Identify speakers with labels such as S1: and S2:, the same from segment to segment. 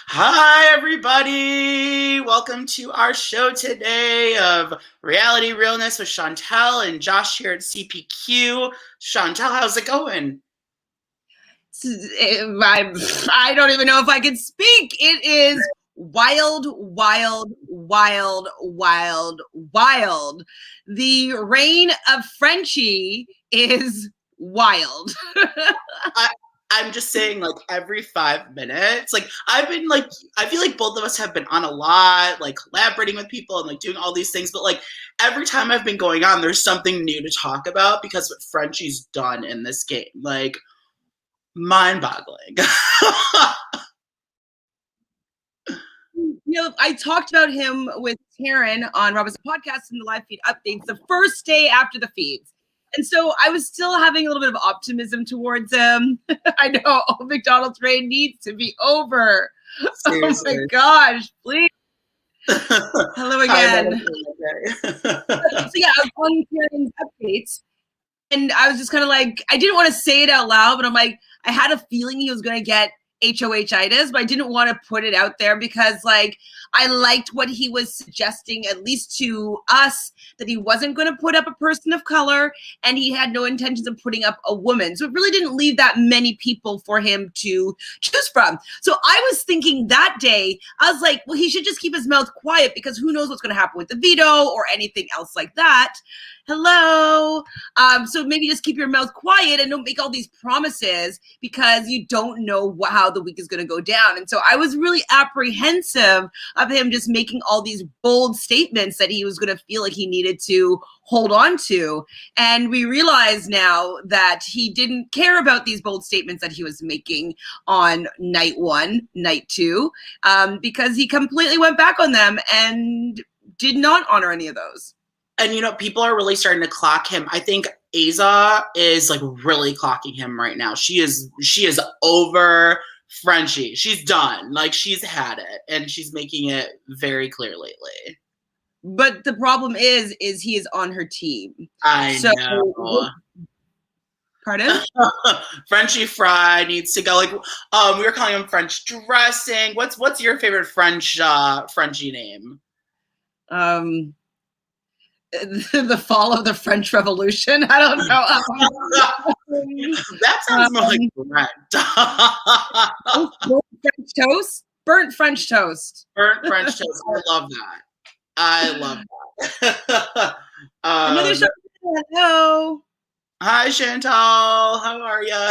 S1: Hi, everybody! Welcome to our show today of Reality Realness with Chantele and Josh here at CPQ. Chantele, how's it going?
S2: I don't even know if I can speak. It is wild, wild, wild, wild, wild. The reign of Frenchie is wild.
S1: I, I'm just saying, like, every 5 minutes, like, I've been, like, I feel like both of us have been on a lot, like, collaborating with people and, like, doing all these things, but, like, every time I've been going on, there's something new to talk about because what Frenchie's done in this game. Like, mind-boggling.
S2: I talked about him with Taryn on Robin's podcast in the live feed updates the first day after the feeds. And so I was still having a little bit of optimism towards him. I know McDonald's reign needs to be over.
S1: Seriously.
S2: Oh my gosh, please. Hello again. So yeah, I was on Taryn's updates and I was just kind of like, I didn't want to say it out loud, but I'm like, I had a feeling he was going to get HOH-itis, but I didn't want to put it out there because like I liked what he was suggesting, at least to us, that he wasn't going to put up a person of color and he had no intentions of putting up a woman. So it really didn't leave that many people for him to choose from. So I was thinking that day, I was like, well, he should just keep his mouth quiet because who knows what's going to happen with the veto or anything else like that. Hello. So maybe just keep your mouth quiet and don't make all these promises because you don't know how the week is going to go down. And so I was really apprehensive of him just making all these bold statements that he was going to feel like he needed to hold on to. And we realize now that he didn't care about these bold statements that he was making on night one, night two, because he completely went back on them and did not honor any of those.
S1: And, you know, people are really starting to clock him. I think Aza is, like, really clocking him right now. She is over Frenchie. She's done. Like, she's had it. And she's making it very clear lately.
S2: But the problem is he is on her team.
S1: I know.
S2: Pardon?
S1: Frenchie Fry needs to go. Like, we were calling him French dressing. What's your favorite Frenchie name?
S2: The fall of the French Revolution. I don't know.
S1: That sounds more like
S2: French toast. Burnt French toast.
S1: Burnt French toast. I love that. I love that.
S2: Another show. Hello.
S1: Hi, Chantele. How are you?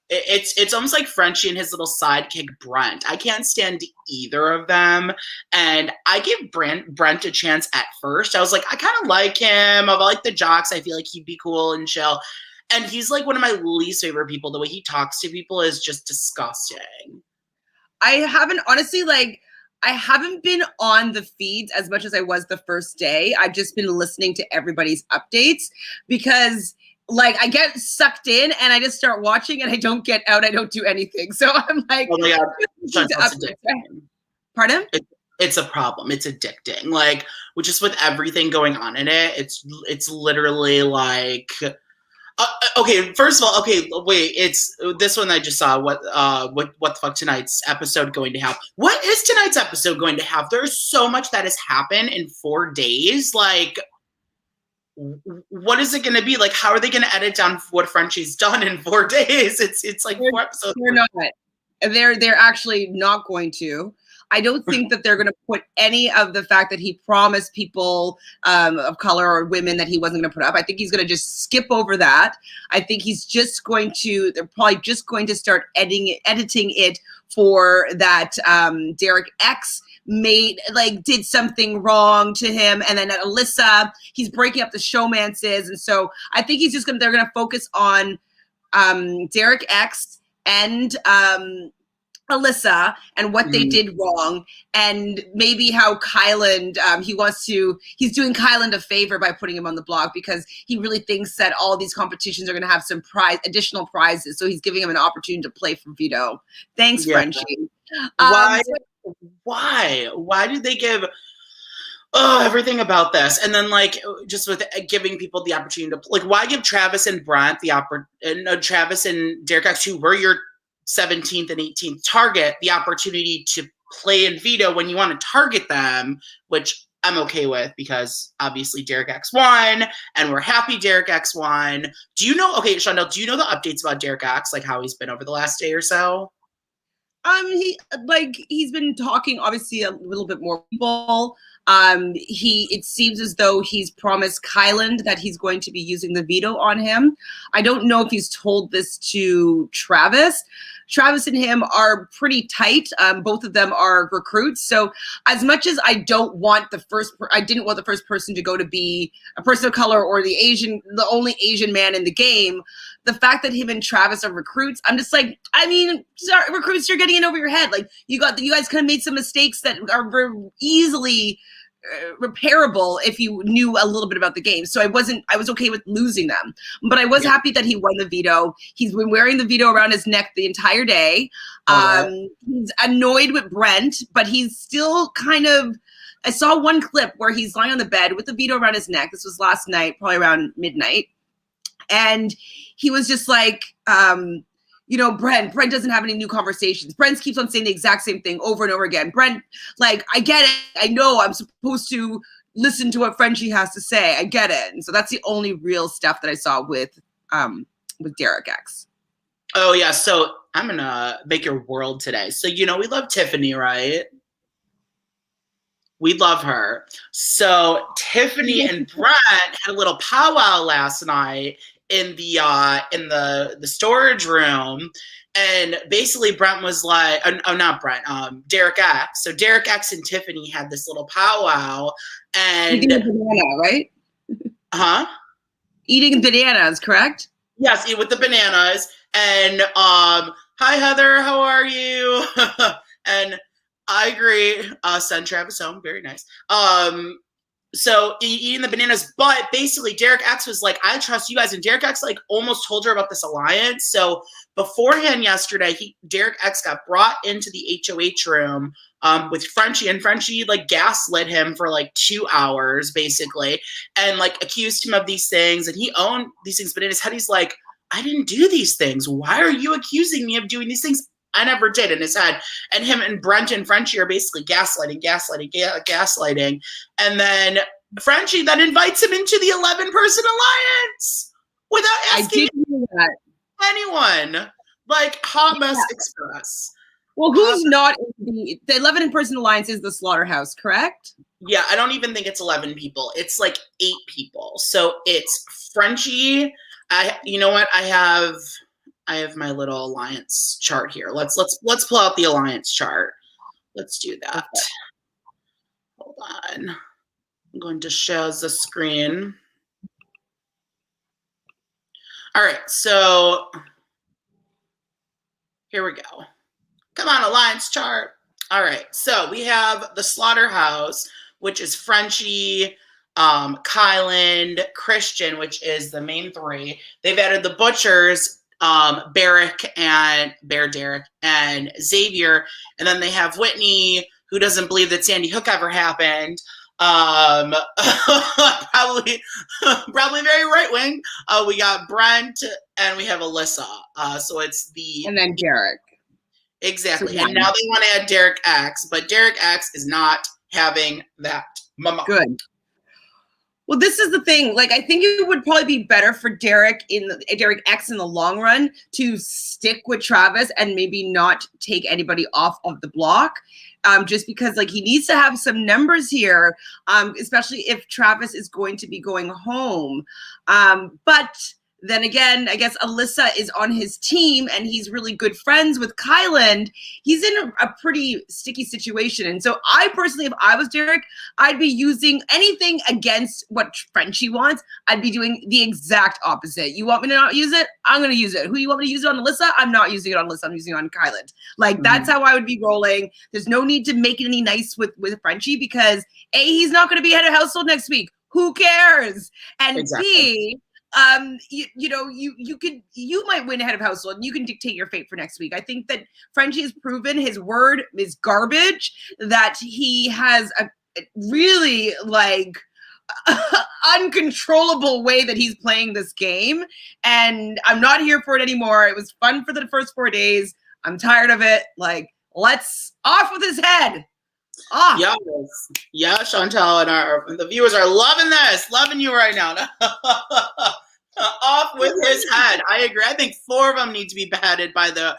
S1: It's almost like Frenchie and his little sidekick Brent. I can't stand either of them, and I give Brent a chance at first. I was like, I kind of like him. I like the jocks. I feel like he'd be cool and chill. And he's like one of my least favorite people. The way he talks to people is just disgusting.
S2: I haven't been on the feeds as much as I was the first day. I've just been listening to everybody's updates because like I get sucked in and I just start watching and I don't get out. I don't do anything. So I'm like,
S1: oh my God.
S2: Pardon?
S1: It's a problem. It's addicting. Like, just with everything going on in it, it's literally like, okay, first of all, okay, wait, it's this one I just saw. What the fuck tonight's episode going to have? What is tonight's episode going to have? There's so much that has happened in 4 days. Like, what is it going to be? Like, how are they going to edit down what Frenchie's done in 4 days? It's like 4 episodes.
S2: They're not. They're actually not going to. I don't think that they're going to put any of the fact that he promised people of color or women that he wasn't going to put up. I think he's going to just skip over that. I think they're probably just going to start editing it for that Derek X did something wrong to him. And then Alyssa, he's breaking up the showmances. And so I think they're going to focus on Derek X and Alyssa and what they did wrong, and maybe how Kyland, he's doing Kyland a favor by putting him on the blog because he really thinks that all these competitions are going to have some additional prizes. So he's giving him an opportunity to play for veto. Thanks, Frenchie.
S1: Why did they give everything about this? And then, like, just with giving people the opportunity to, like, why give Travis and Brent Travis and Derek X, who were your 17th and 18th target the opportunity to play and veto when you want to target them, which I'm okay with because obviously Derek X won and we're happy Derek X won. Do you know, okay, Chantele, do you know the updates about Derek X, like how he's been over the last day or so?
S2: He's been talking obviously a little bit more people. It seems as though he's promised Kyland that he's going to be using the veto on him. I don't know if he's told this to Travis. Travis and him are pretty tight. Both of them are recruits. So as much as I didn't want the first person to go to be a person of color or the only Asian man in the game, the fact that him and Travis are recruits, I'm just like, I mean, sorry, recruits, you're getting in over your head. Like you guys kind of made some mistakes that are easily repairable if you knew a little bit about the game. So I was okay with losing them, but I was happy that he won the veto. He's been wearing the veto around his neck the entire day. He's annoyed with Brent, but he's still kind of, I saw one clip where he's lying on the bed with the veto around his neck. This was last night, probably around midnight. And he was just like, Brent doesn't have any new conversations. Brent keeps on saying the exact same thing over and over again. Brent, like, I get it. I know I'm supposed to listen to what Frenchie has to say. I get it. And so that's the only real stuff that I saw with Derek X.
S1: Oh, yeah. So I'm going to make your world today. So, we love Tiffany, right? We love her. So Tiffany and Brent had a little powwow last night in the storage room, and basically Brent was like, not Brent, Derek X. So Derek X and Tiffany had this little powwow, and
S2: eating a banana, right?
S1: Huh?
S2: Eating bananas, correct?
S1: Yes, with the bananas. And hi Heather, how are you? And I agree. Send Travis home. Very nice. So eating the bananas, but basically Derek X was like, I trust you guys. And Derek X like almost told her about this alliance. So beforehand yesterday, Derek X got brought into the HOH room with Frenchie, and Frenchie like gaslit him for like 2 hours basically, and like accused him of these things. And he owned these things, but in his head, he's like, I didn't do these things. Why are you accusing me of doing these things? I never did, in his head. And him and Brent and Frenchie are basically gaslighting. And then Frenchie then invites him into the 11-person alliance without asking anyone. Like Hot Mess Express.
S2: Well, who's not in the 11-person alliance is the Slaughterhouse, correct?
S1: Yeah, I don't even think it's 11 people. It's like 8 people. So it's Frenchie. You know what? I have my little alliance chart here. Let's pull out the alliance chart. Let's do that. Okay. Hold on. I'm going to share the screen. All right, so here we go. Come on, alliance chart. All right, so we have the Slaughterhouse, which is Frenchie, Kyland, Christian, which is the main 3. They've added the Butchers, Derek and Xavier, and then they have Whitney, who doesn't believe that Sandy Hook ever happened. Probably very right wing. We got Brent and we have Alyssa. So it's
S2: and then Derek.
S1: Exactly. And now they want to add Derek X, but Derek X is not having that. Mama.
S2: Good. Well, this is the thing. Like, I think it would probably be better for Derek X in the long run to stick with Travis and maybe not take anybody off of the block, just because like he needs to have some numbers here, especially if Travis is going to be going home. But then again, I guess Alyssa is on his team and he's really good friends with Kyland. He's in a pretty sticky situation. And so I personally, if I was Derek, I'd be using anything against what Frenchie wants. I'd be doing the exact opposite. You want me to not use it? I'm going to use it. Who you want me to use it on, Alyssa? I'm not using it on Alyssa. I'm using it on Kyland. Like, that's how I would be rolling. There's no need to make it any nice with Frenchie because A, he's not going to be head of household next week. Who cares? And exactly. B, you might win head of household and you can dictate your fate for next week. I think that Frenchie has proven his word is garbage, that he has a really like uncontrollable way that he's playing this game. And I'm not here for it anymore. It was fun for the first 4 days. I'm tired of it. Like, let's off with his head. Off.
S1: Yes. Yeah, Chantele and the viewers are loving this, loving you right now. Off with his head. I agree. I think 4 of them need to be beheaded by the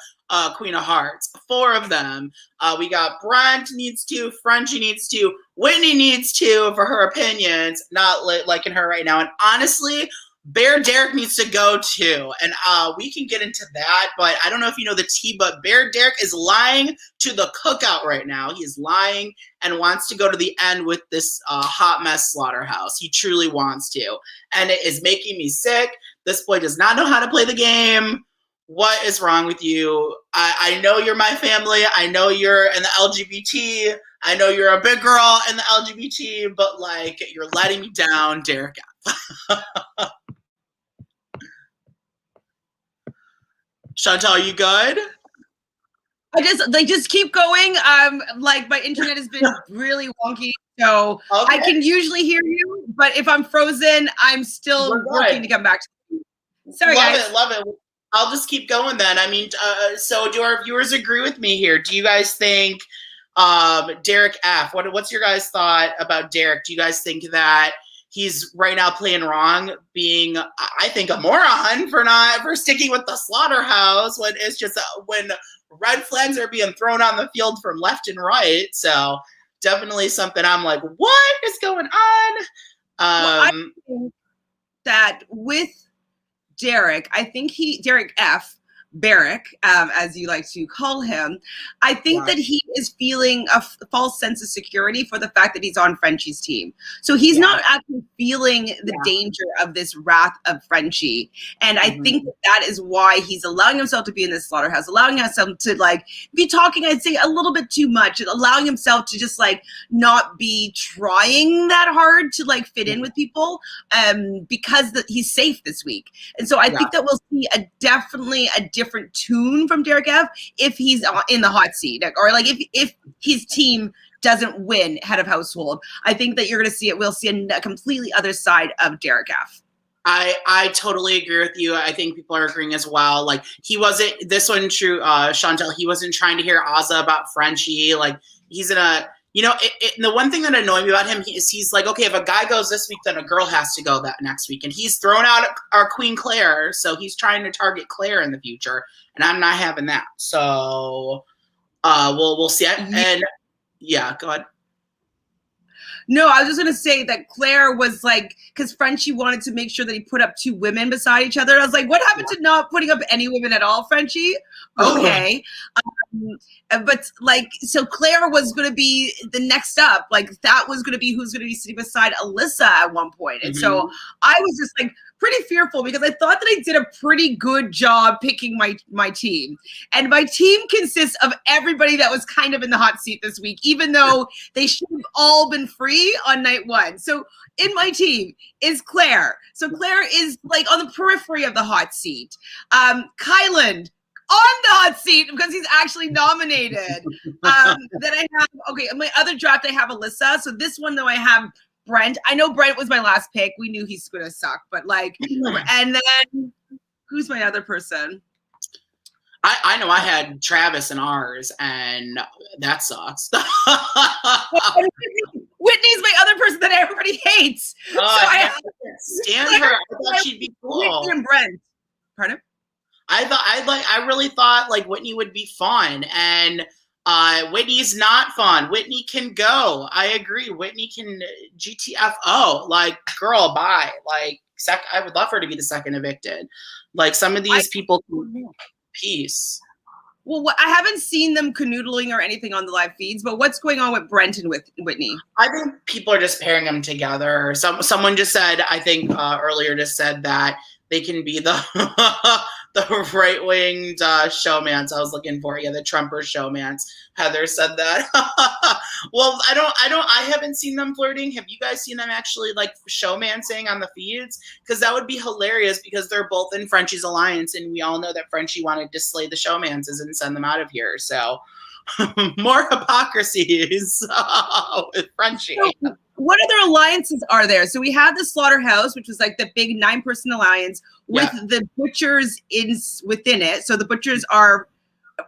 S1: Queen of Hearts. 4 of them. We got Brent needs to, Frenchie needs to, Whitney needs to for her opinions, not liking her right now. And honestly, Bear Derek needs to go too. And we can get into that, but I don't know if you know the tea, but Bear Derek is lying to the cookout right now. He is lying and wants to go to the end with this hot mess slaughterhouse. He truly wants to. And it is making me sick. This boy does not know how to play the game. What is wrong with you? I know you're my family. I know you're in the LGBT. I know you're a big girl in the LGBT, but like, you're letting me down, Derek. Chantele, are you good?
S2: They just keep going. Like my internet has been really wonky, so okay. I can usually hear you, but if I'm frozen, I'm still working to come back to you. Sorry, guys.
S1: Love it. I'll just keep going then. I mean, so do our viewers agree with me here? Do you guys think Derek F? What's your guys' thought about Derek? Do you guys think that he's right now playing wrong, being, I think, a moron for sticking with the slaughterhouse when it's just when red flags are being thrown on the field from left and right? So definitely something I'm like, what is going on?
S2: I think that with Derek, I think Derek F. Barrick, as you like to call him, I think that he is feeling a false sense of security for the fact that he's on Frenchie's team. So he's not actually feeling the danger of this wrath of Frenchie. And I think that is why he's allowing himself to be in this slaughterhouse, allowing himself to like be talking, I'd say, a little bit too much, and allowing himself to just like not be trying that hard to like fit in with people, because he's safe this week. And so I think that we'll see definitely a different tune from Derek F if he's in the hot seat, or like if his team doesn't win head of household. I think that you're going to see it. We'll see a completely other side of Derek F.
S1: I totally agree with you. I think people are agreeing as well. Like, he wasn't, this one true, Chantele, he wasn't trying to hear Azah about Frenchie. Like, he's in a, you know, the one thing that annoyed me about him is he's like, okay, if a guy goes this week, then a girl has to go that next week. And he's thrown out our Queen Claire, so he's trying to target Claire in the future, and I'm not having that. So we'll see. And yeah, go ahead.
S2: No, I was just going to say that Claire was like, because Frenchie wanted to make sure that he put up 2 women beside each other. I was like, what happened to not putting up any women at all, Frenchie? Okay. But like, so Claire was going to be the next up. Like, that was going to be who's going to be sitting beside Alyssa at one point. And so I was just like pretty fearful, because I thought that I did a pretty good job picking my team. And my team consists of everybody that was kind of in the hot seat this week, even though they should have all been free on night 1. So in my team is Claire. So Claire is like on the periphery of the hot seat. Kylan on the hot seat because he's actually nominated. Then I have, okay, in my other draft, I have Alyssa. So this one, though, I have Brent. I know Brent was my last pick. We knew he's going to suck, but like, and then who's my other person?
S1: I know I had Travis in ours, and that sucks.
S2: Whitney's my other person that everybody hates.
S1: So I stand her. I thought she'd be cool.
S2: Whitney and Brent. Pardon?
S1: I really thought like Whitney would be fun, and Whitney's not fun. Whitney can go. I agree. Whitney can GTFO. Like, girl, bye. Like, I would love her to be the second evicted. Like, some of these people, peace.
S2: Well, I haven't seen them canoodling or anything on the live feeds, but what's going on with Brent and with Whitney?
S1: I think people are just pairing them together. Someone just said, I think earlier just said that they can be the the right-winged showmans I was looking for. Yeah, the Trumper showmans. Heather said that. Well, I haven't seen them flirting. Have you guys seen them actually like showmancing on the feeds? Because that would be hilarious, because they're both in Frenchie's alliance, and we all know that Frenchie wanted to slay the showmances and send them out of here. So more hypocrisies with Frenchie.
S2: So, what other alliances are there? So we have the Slaughterhouse, which was like the big 9-person alliance with the Butchers within it. So the Butchers are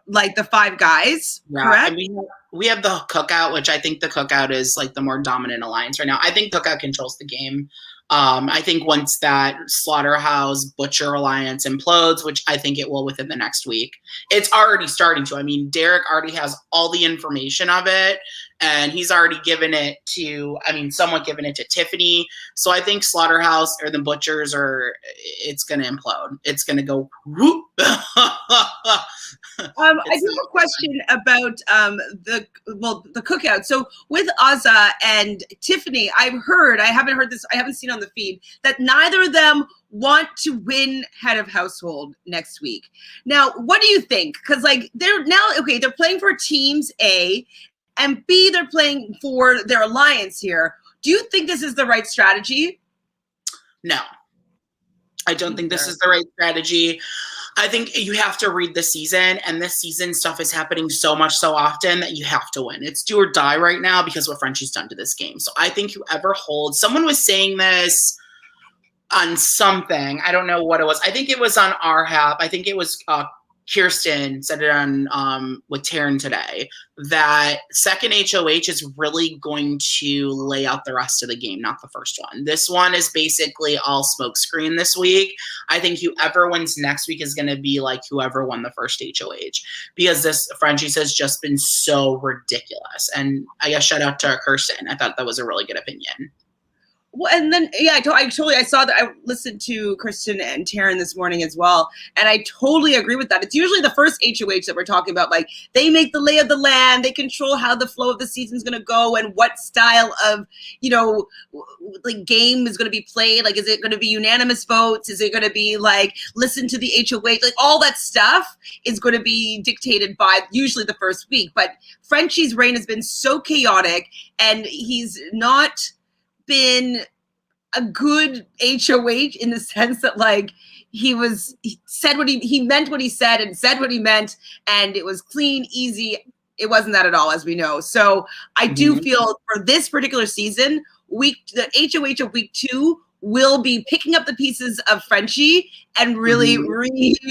S2: like the 5 guys, correct?
S1: And we have the Cookout, which I think the Cookout is like the more dominant alliance right now. I think Cookout controls the game. I think once that Slaughterhouse Butcher alliance implodes, which I think it will within the next week, it's already starting to. I mean, Derek already has all the information of it, and he's already given it to, somewhat given it to Tiffany. So I think Slaughterhouse or the Butchers it's going to implode. It's going to go whoop.
S2: I do have a question about the Cookout. So with Azah and Tiffany, I haven't heard this, I haven't seen on the feed, that neither of them want to win head of household next week. Now, what do you think? Because they're playing for teams A, and B, they're playing for their alliance here. Do you think this is the right strategy?
S1: No. I don't think this is the right strategy. I think you have to read the season, and this season stuff is happening so much so often that you have to win. It's do or die right now because what Frenchie's done to this game. So I think whoever holds, someone was saying this on something. I don't know what it was. I think it was on our hap. I think it was Kirsten said it on with Taryn today, that second HOH is really going to lay out the rest of the game, not the first one. This one is basically all smokescreen this week. I think whoever wins next week is going to be like whoever won the first HOH, because this Frenchie's has just been so ridiculous. And I guess shout out to Kirsten. I thought that was a really good opinion.
S2: Well, and then, I saw that. I listened to Kristen and Taryn this morning as well, and I totally agree with that. It's usually the first HOH that we're talking about. Like, they make the lay of the land, they control how the flow of the season is going to go and what style of, game is going to be played. Like, is it going to be unanimous votes? Is it going to be listen to the HOH? Like, all that stuff is going to be dictated by usually the first week. But Frenchie's reign has been so chaotic, and he's not been a good HOH in the sense that he said what he meant what he said and said what he meant, and it was clean, easy. It wasn't that at all, as we know. So I do feel for this particular season, the HOH of week 2 will be picking up the pieces of Frenchie and really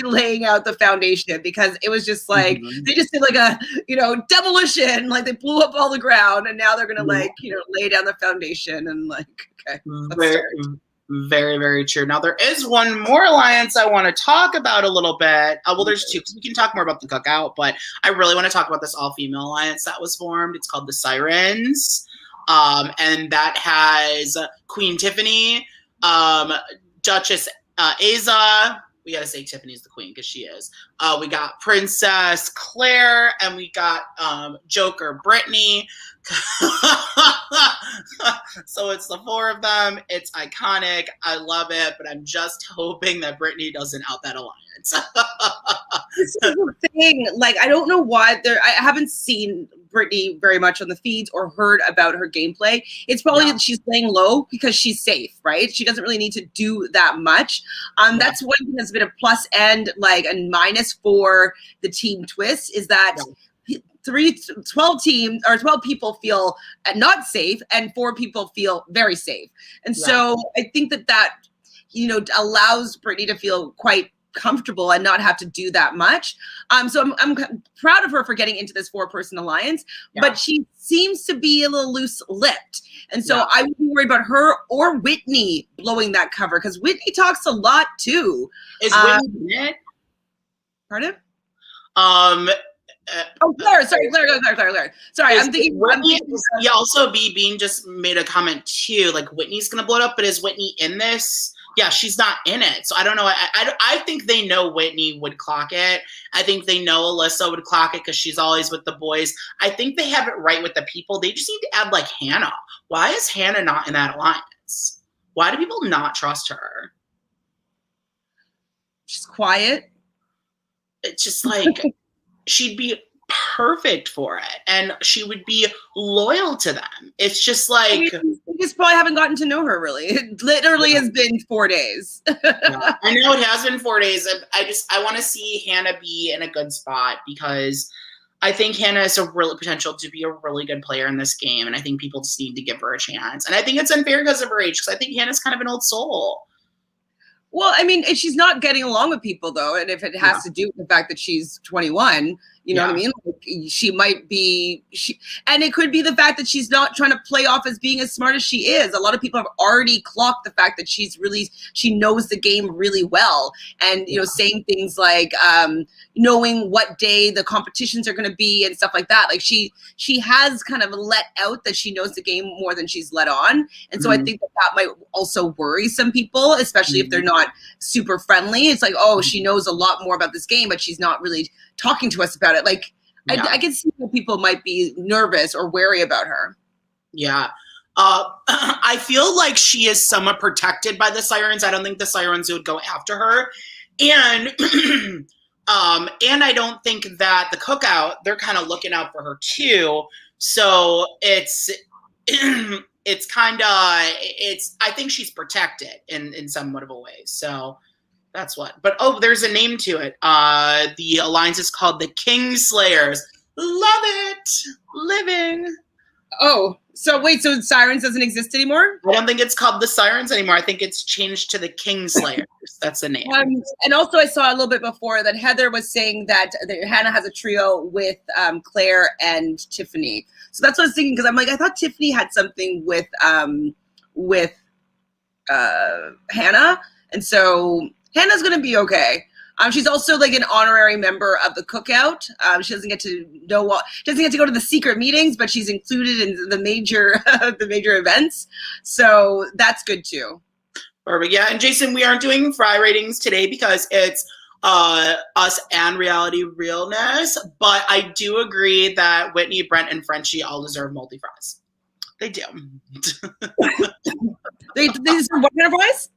S2: laying out the foundation, because it was just they just did a demolition, they blew up all the ground, and now they're gonna lay down the foundation and okay.
S1: Very, very, very true. Now there is one more alliance I want to talk about a little bit. Well, there's 2, because we can talk more about the Cookout, but I really want to talk about this all-female alliance that was formed. It's called the Sirens, and that has Queen Tiffany, Duchess Azah. We gotta say Tiffany's the queen because she is. We got Princess Claire, and we got Joker Brittany. So it's the 4 of them. It's iconic. I love it, but I'm just hoping that Brittany doesn't out that alliance.
S2: This is the thing. I don't know why I haven't seen Brittany very much on the feeds or heard about her gameplay. It's probably that she's playing low because she's safe, right? She doesn't really need to do that much. That's one thing that's been a plus and a minus for the team twist, is that 12 people feel not safe and 4 people feel very safe. And so I think that allows Brittany to feel quite comfortable and not have to do that much. So I'm proud of her for getting into this 4-person alliance, but she seems to be a little loose-lipped. And so I would be worried about her or Whitney blowing that cover, because Whitney talks a lot too.
S1: Is Whitney in it?
S2: Pardon?
S1: Claire.
S2: Sorry, I'm thinking.
S1: Also, Bean just made a comment too. Whitney's gonna blow it up, but is Whitney in this? Yeah, she's not in it. So I don't know. I think they know Whitney would clock it. I think they know Alyssa would clock it because she's always with the boys. I think they have it right with the people. They just need to add Hannah. Why is Hannah not in that alliance? Why do people not trust her?
S2: She's quiet.
S1: It's just she'd be perfect for it, and she would be loyal to them. It's just
S2: we just probably haven't gotten to know her really. It literally has been 4 days.
S1: I know it has been 4 days. I want to see Hannah be in a good spot, because I think Hannah has a real potential to be a really good player in this game, and I think people just need to give her a chance. And I think it's unfair because of her age, because I think Hannah's kind of an old soul.
S2: Well, I mean, she's not getting along with people, though. And if it has to do with the fact that she's 21, you know what I mean? Like, she might be, and it could be the fact that she's not trying to play off as being as smart as she is. A lot of people have already clocked the fact that she knows the game really well. And, you know, saying things like knowing what day the competitions are going to be and stuff like that. Like she has kind of let out that she knows the game more than she's let on. And so I think that might also worry some people, especially if they're not super friendly. It's like, oh, she knows a lot more about this game, but she's not really talking to us about it. Like, I can see that people might be nervous or wary about her.
S1: Yeah. I feel like she is somewhat protected by the Sirens. I don't think the Sirens would go after her. And and I don't think that the Cookout, they're kind of looking out for her too. So it's I think she's protected in somewhat of a way. So that's what. But there's a name to it. The alliance is called the Kingslayers. Love it. Living.
S2: Oh, so wait, so Sirens doesn't exist anymore?
S1: I don't think it's called the Sirens anymore. I think it's changed to the Kingslayers. That's the name.
S2: And also I saw a little bit before that Heather was saying that Hannah has a trio with Claire and Tiffany. So that's what I was thinking, because I'm like, I thought Tiffany had something with Hannah. And so Hannah's going to be okay. She's also like an honorary member of the Cookout. She doesn't get to go to the secret meetings, but she's included in the major events. So that's good too.
S1: Perfect. Yeah, and Jason, we aren't doing fry ratings today because it's us and Reality Realness. But I do agree that Whitney, Brent, and Frenchie all deserve multi fries. They do.
S2: They deserve what kind of fries?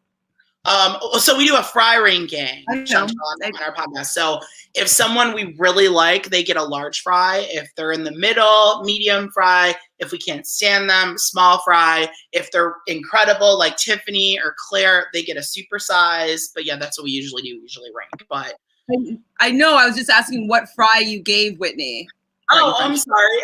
S1: So we do a fry ranking on our podcast. So if someone we really like, they get a large fry. If they're in the middle, medium fry. If we can't stand them, small fry. If they're incredible, like Tiffany or Claire, they get a super size. But yeah, that's what we usually do. We usually rank. But
S2: I know. I was just asking what fry you gave Whitney.
S1: Oh, I'm sorry.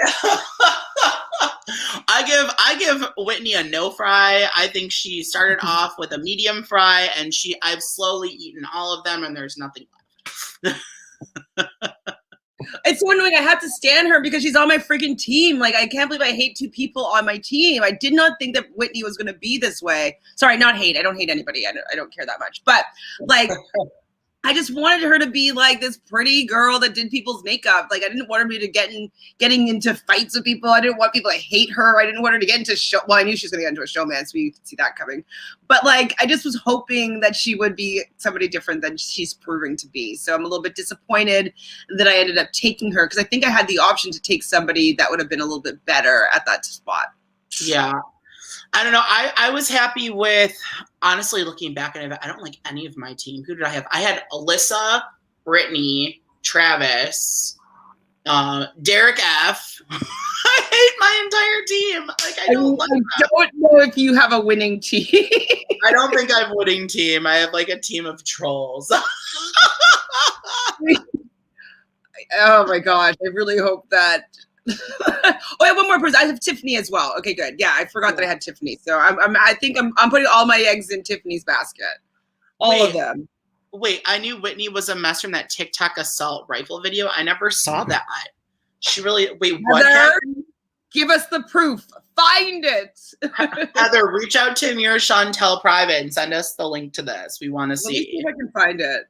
S1: I give Whitney a no fry. I think she started off with a medium fry, and I've slowly eaten all of them, and there's nothing left.
S2: It's so annoying. I have to stand her because she's on my freaking team. Like, I can't believe I hate two people on my team. I did not think that Whitney was going to be this way. Sorry, not hate. I don't hate anybody. I don't care that much. But like, I just wanted her to be like this pretty girl that did people's makeup. Like, I didn't want her to getting into fights with people. I didn't want people to hate her. I didn't want her to get into I knew she was going to get into a showman, so you could see that coming. But like, I just was hoping that she would be somebody different than she's proving to be. So I'm a little bit disappointed that I ended up taking her, because I think I had the option to take somebody that would have been a little bit better at that spot.
S1: Yeah. I don't know. I was happy with, honestly, looking back at it, I don't like any of my team. Who did I have? I had Alyssa, Brittany, Travis, Derek F. I hate my entire team. Like, I don't
S2: know if you have a winning team.
S1: I don't think I have a winning team. I have like a team of trolls.
S2: Oh my gosh. I really hope that. Oh, I have one more person. I have Tiffany as well. Okay, good. Yeah, I forgot that I had Tiffany. So I think I'm putting all my eggs in Tiffany's basket. All of them.
S1: Wait, I knew Whitney was a mess from that TikTok assault rifle video. I never saw that. She really what?
S2: Heather, give us the proof. Find it.
S1: Heather, reach out to me or Chantele private and send us the link to this. We want to see.
S2: Let me see if I can find it.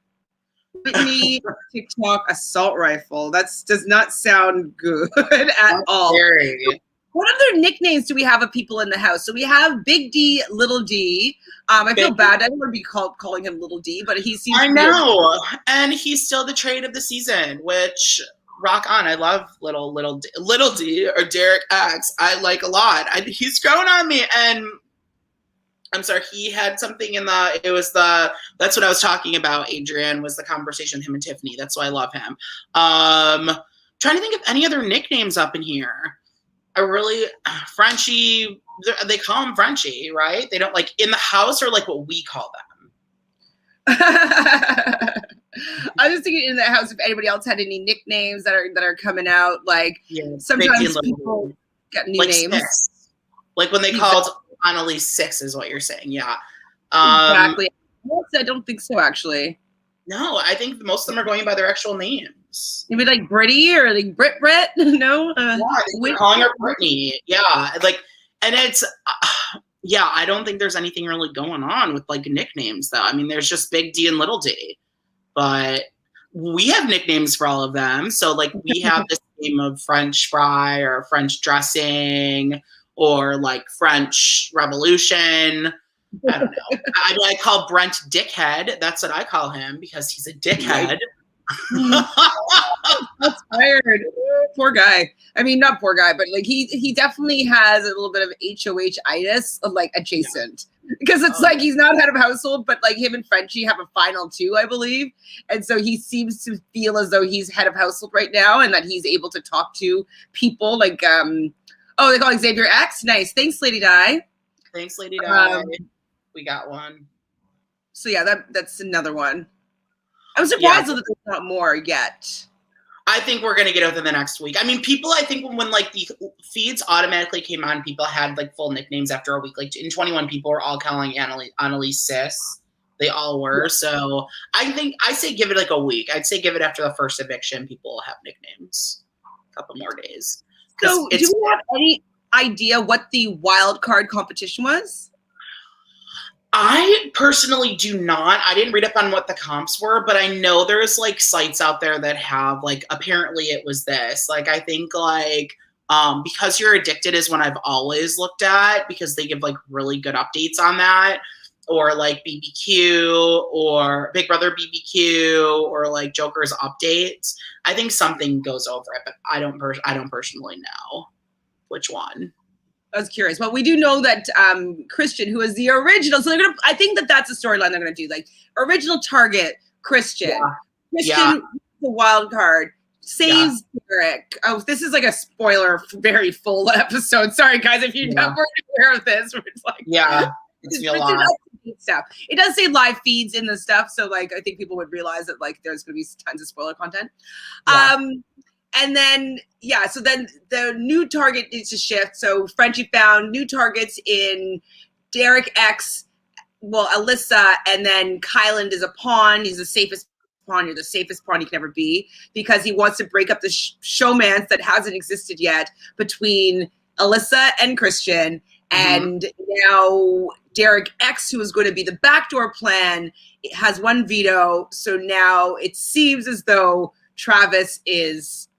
S2: Whitney TikTok assault rifle. That does not sound good at all.
S1: Scary.
S2: What other nicknames do we have of people in the house? So we have Big D, Little D. I feel bad. I don't want to be calling him Little D, but he seems.
S1: I know, and he's still the trade of the season, which rock on. I love Little D or Derek X. I like a lot. He's grown on me, and I'm sorry, he had something that's what I was talking about, Adrian, was the conversation with him and Tiffany. That's why I love him. Trying to think of any other nicknames up in here. Frenchie, they call him Frenchie, right? They don't like in the house or like what we call them.
S2: I was thinking in the house if anybody else had any nicknames that are coming out. Like sometimes people get new names.
S1: Six. Like when they called Annalise 6 is what you're saying. Yeah.
S2: Exactly. I don't think so, actually.
S1: No, I think most of them are going by their actual names.
S2: Maybe like Britty or like Brit. No.
S1: Yeah, they're calling her Brittany. Yeah, like, and it's. Yeah, I don't think there's anything really going on with like nicknames though. I mean, there's just Big D and Little D, but we have nicknames for all of them. So like we have this name of French fry or French dressing or like French Revolution. I don't know. I call Brent Dickhead. That's what I call him because he's a dickhead.
S2: That's fired. Poor guy. I mean, not poor guy, but like he definitely has a little bit of HOH-itis, like adjacent. Because it's like he's not head of household, but like him and Frenchie have a final two, I believe. And so he seems to feel as though he's head of household right now and that he's able to talk to people like they call Xavier X. Nice. Thanks, Lady Di.
S1: Thanks, Lady Di. We got one.
S2: So yeah, that's another one. I'm surprised that there's not more yet.
S1: I think we're going to get it within the next week. I mean, people, I think when like the feeds automatically came on, people had like full nicknames after a week. Like in 21, people were all calling Annalise Sis. They all were. So I say give it like a week. I'd say give it after the first eviction. People will have nicknames. A couple more days.
S2: So do we have any idea what the wild card competition was?
S1: I personally do not. I didn't read up on what the comps were, but I know there's like sites out there that have like, apparently it was this. Like, I think like, Because You're Addicted is one I've always looked at because they give like really good updates on that. Or like BBQ or Big Brother BBQ or like Joker's updates. I think something goes over it, but I don't personally know which one.
S2: I was curious, but we do know that Christian, who is the original, so I think that's a storyline they're gonna do, like original target Christian. Yeah. Christian, the wild card, saves Derek. Oh, this is like a spoiler, very full episode. Sorry, guys, if you weren't aware of this. It's like it's a lot. Stuff. It does say live feeds in the stuff, so like I think people would realize that like there's gonna be tons of spoiler content. And then, so then the new target needs to shift. So Frenchie found new targets in Derek X, Alyssa, and then Kyland is a pawn. He's the safest pawn. You're the safest pawn you can ever be because he wants to break up the showmance that hasn't existed yet between Alyssa and Christian. And now Derek X, who is going to be the backdoor plan, has one veto. So now it seems as though Travis is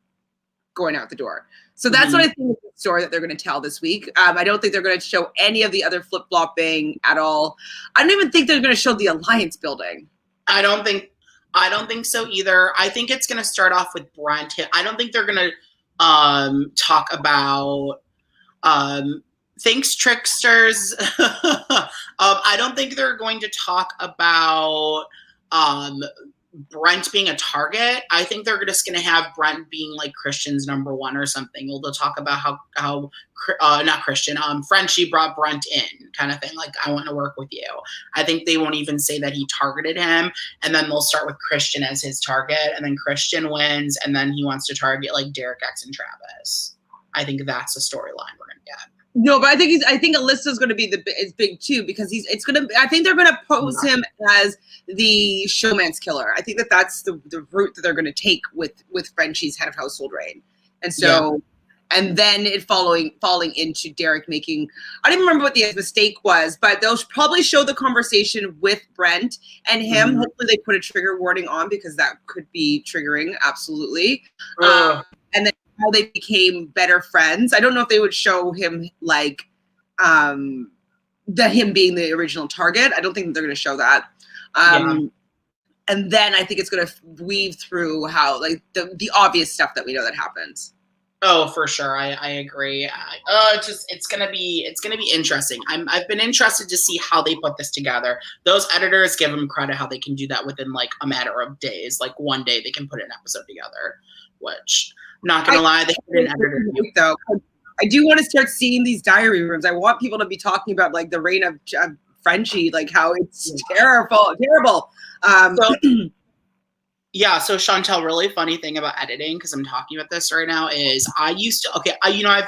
S2: going out the door. So that's what I think is the story that they're going to tell this week. I don't think they're going to show any of the other flip-flopping at all. I don't even think they're going to show the alliance building. I don't think so either. I think it's going to start off with Brent. I don't think they're going to talk about thanks, tricksters. I don't think they're going to talk about Brent being a target. I think they're just going to have Brent being like Christian's number one or something. They'll talk about how not Christian, Frenchie brought Brent in kind of thing. Like, I want to work with you. I think they won't even say that he targeted him. And then they'll start with Christian as his target. And then Christian wins. And then he wants to target like Derek X and Travis. I think that's the storyline we're going to get. No, but I think Alyssa's going to be is big too because I think they're going to pose him as the showman's killer. I think that's the route that they're going to take with Frenchie's head of household reign, and so and then it falling into Derek making. I don't even remember what the mistake was, but they'll probably show the conversation with Brent and him. Hopefully, they put a trigger warning on because that could be triggering. Absolutely, and then how they became better friends. I don't know if they would show him like him being the original target. I don't think they're going to show that. And then I think it's going to weave through how like the obvious stuff that we know that happens. Oh, for sure. I agree. It's gonna be interesting. I've been interested to see how they put this together. Those editors, give them credit how they can do that within like a matter of days. Like one day they can put an episode together, which not gonna lie, they didn't editor though. I do want to start seeing these diary rooms. I want people to be talking about like the reign of Frenchie, like how it's terrible. So Chantele, really funny thing about editing, because I'm talking about this right now, is I've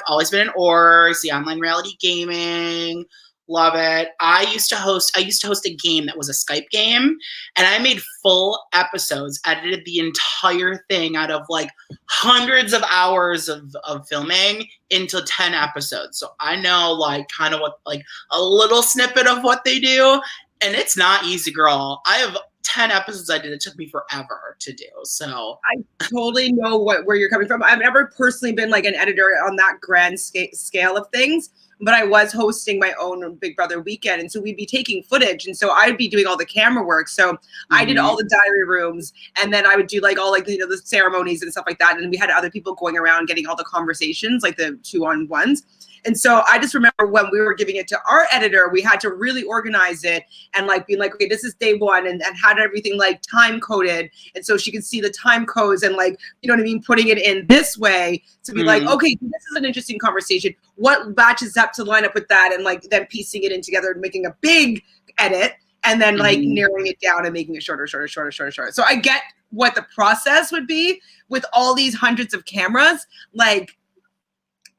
S2: always been in orgs, the online reality gaming,
S1: Love it. I used to host a game that was a Skype game, and I made full episodes, edited the entire thing out of like hundreds of hours of filming into 10 episodes. So I know like kind of what, like a little snippet of what they do, and it's not easy, girl. I have 10 episodes I did. It took me forever to do. So
S2: I totally know where you're coming from. I've never personally been like an editor on that grand scale of things, but I was hosting my own Big Brother weekend. And so we'd be taking footage. And so I'd be doing all the camera work. So I did all the diary rooms, and then I would do like all like, the ceremonies and stuff like that. And we had other people going around getting all the conversations, like the 2-on-1s. And so I just remember when we were giving it to our editor, we had to really organize it and like being like, okay, this is day one, and had everything like time coded. And so she could see the time codes and like, you know what I mean? Putting it in this way to be like, okay, this is an interesting conversation. What matches up to line up with that? And like then piecing it in together and making a big edit and then like narrowing it down and making it shorter. So I get what the process would be with all these hundreds of cameras. Like,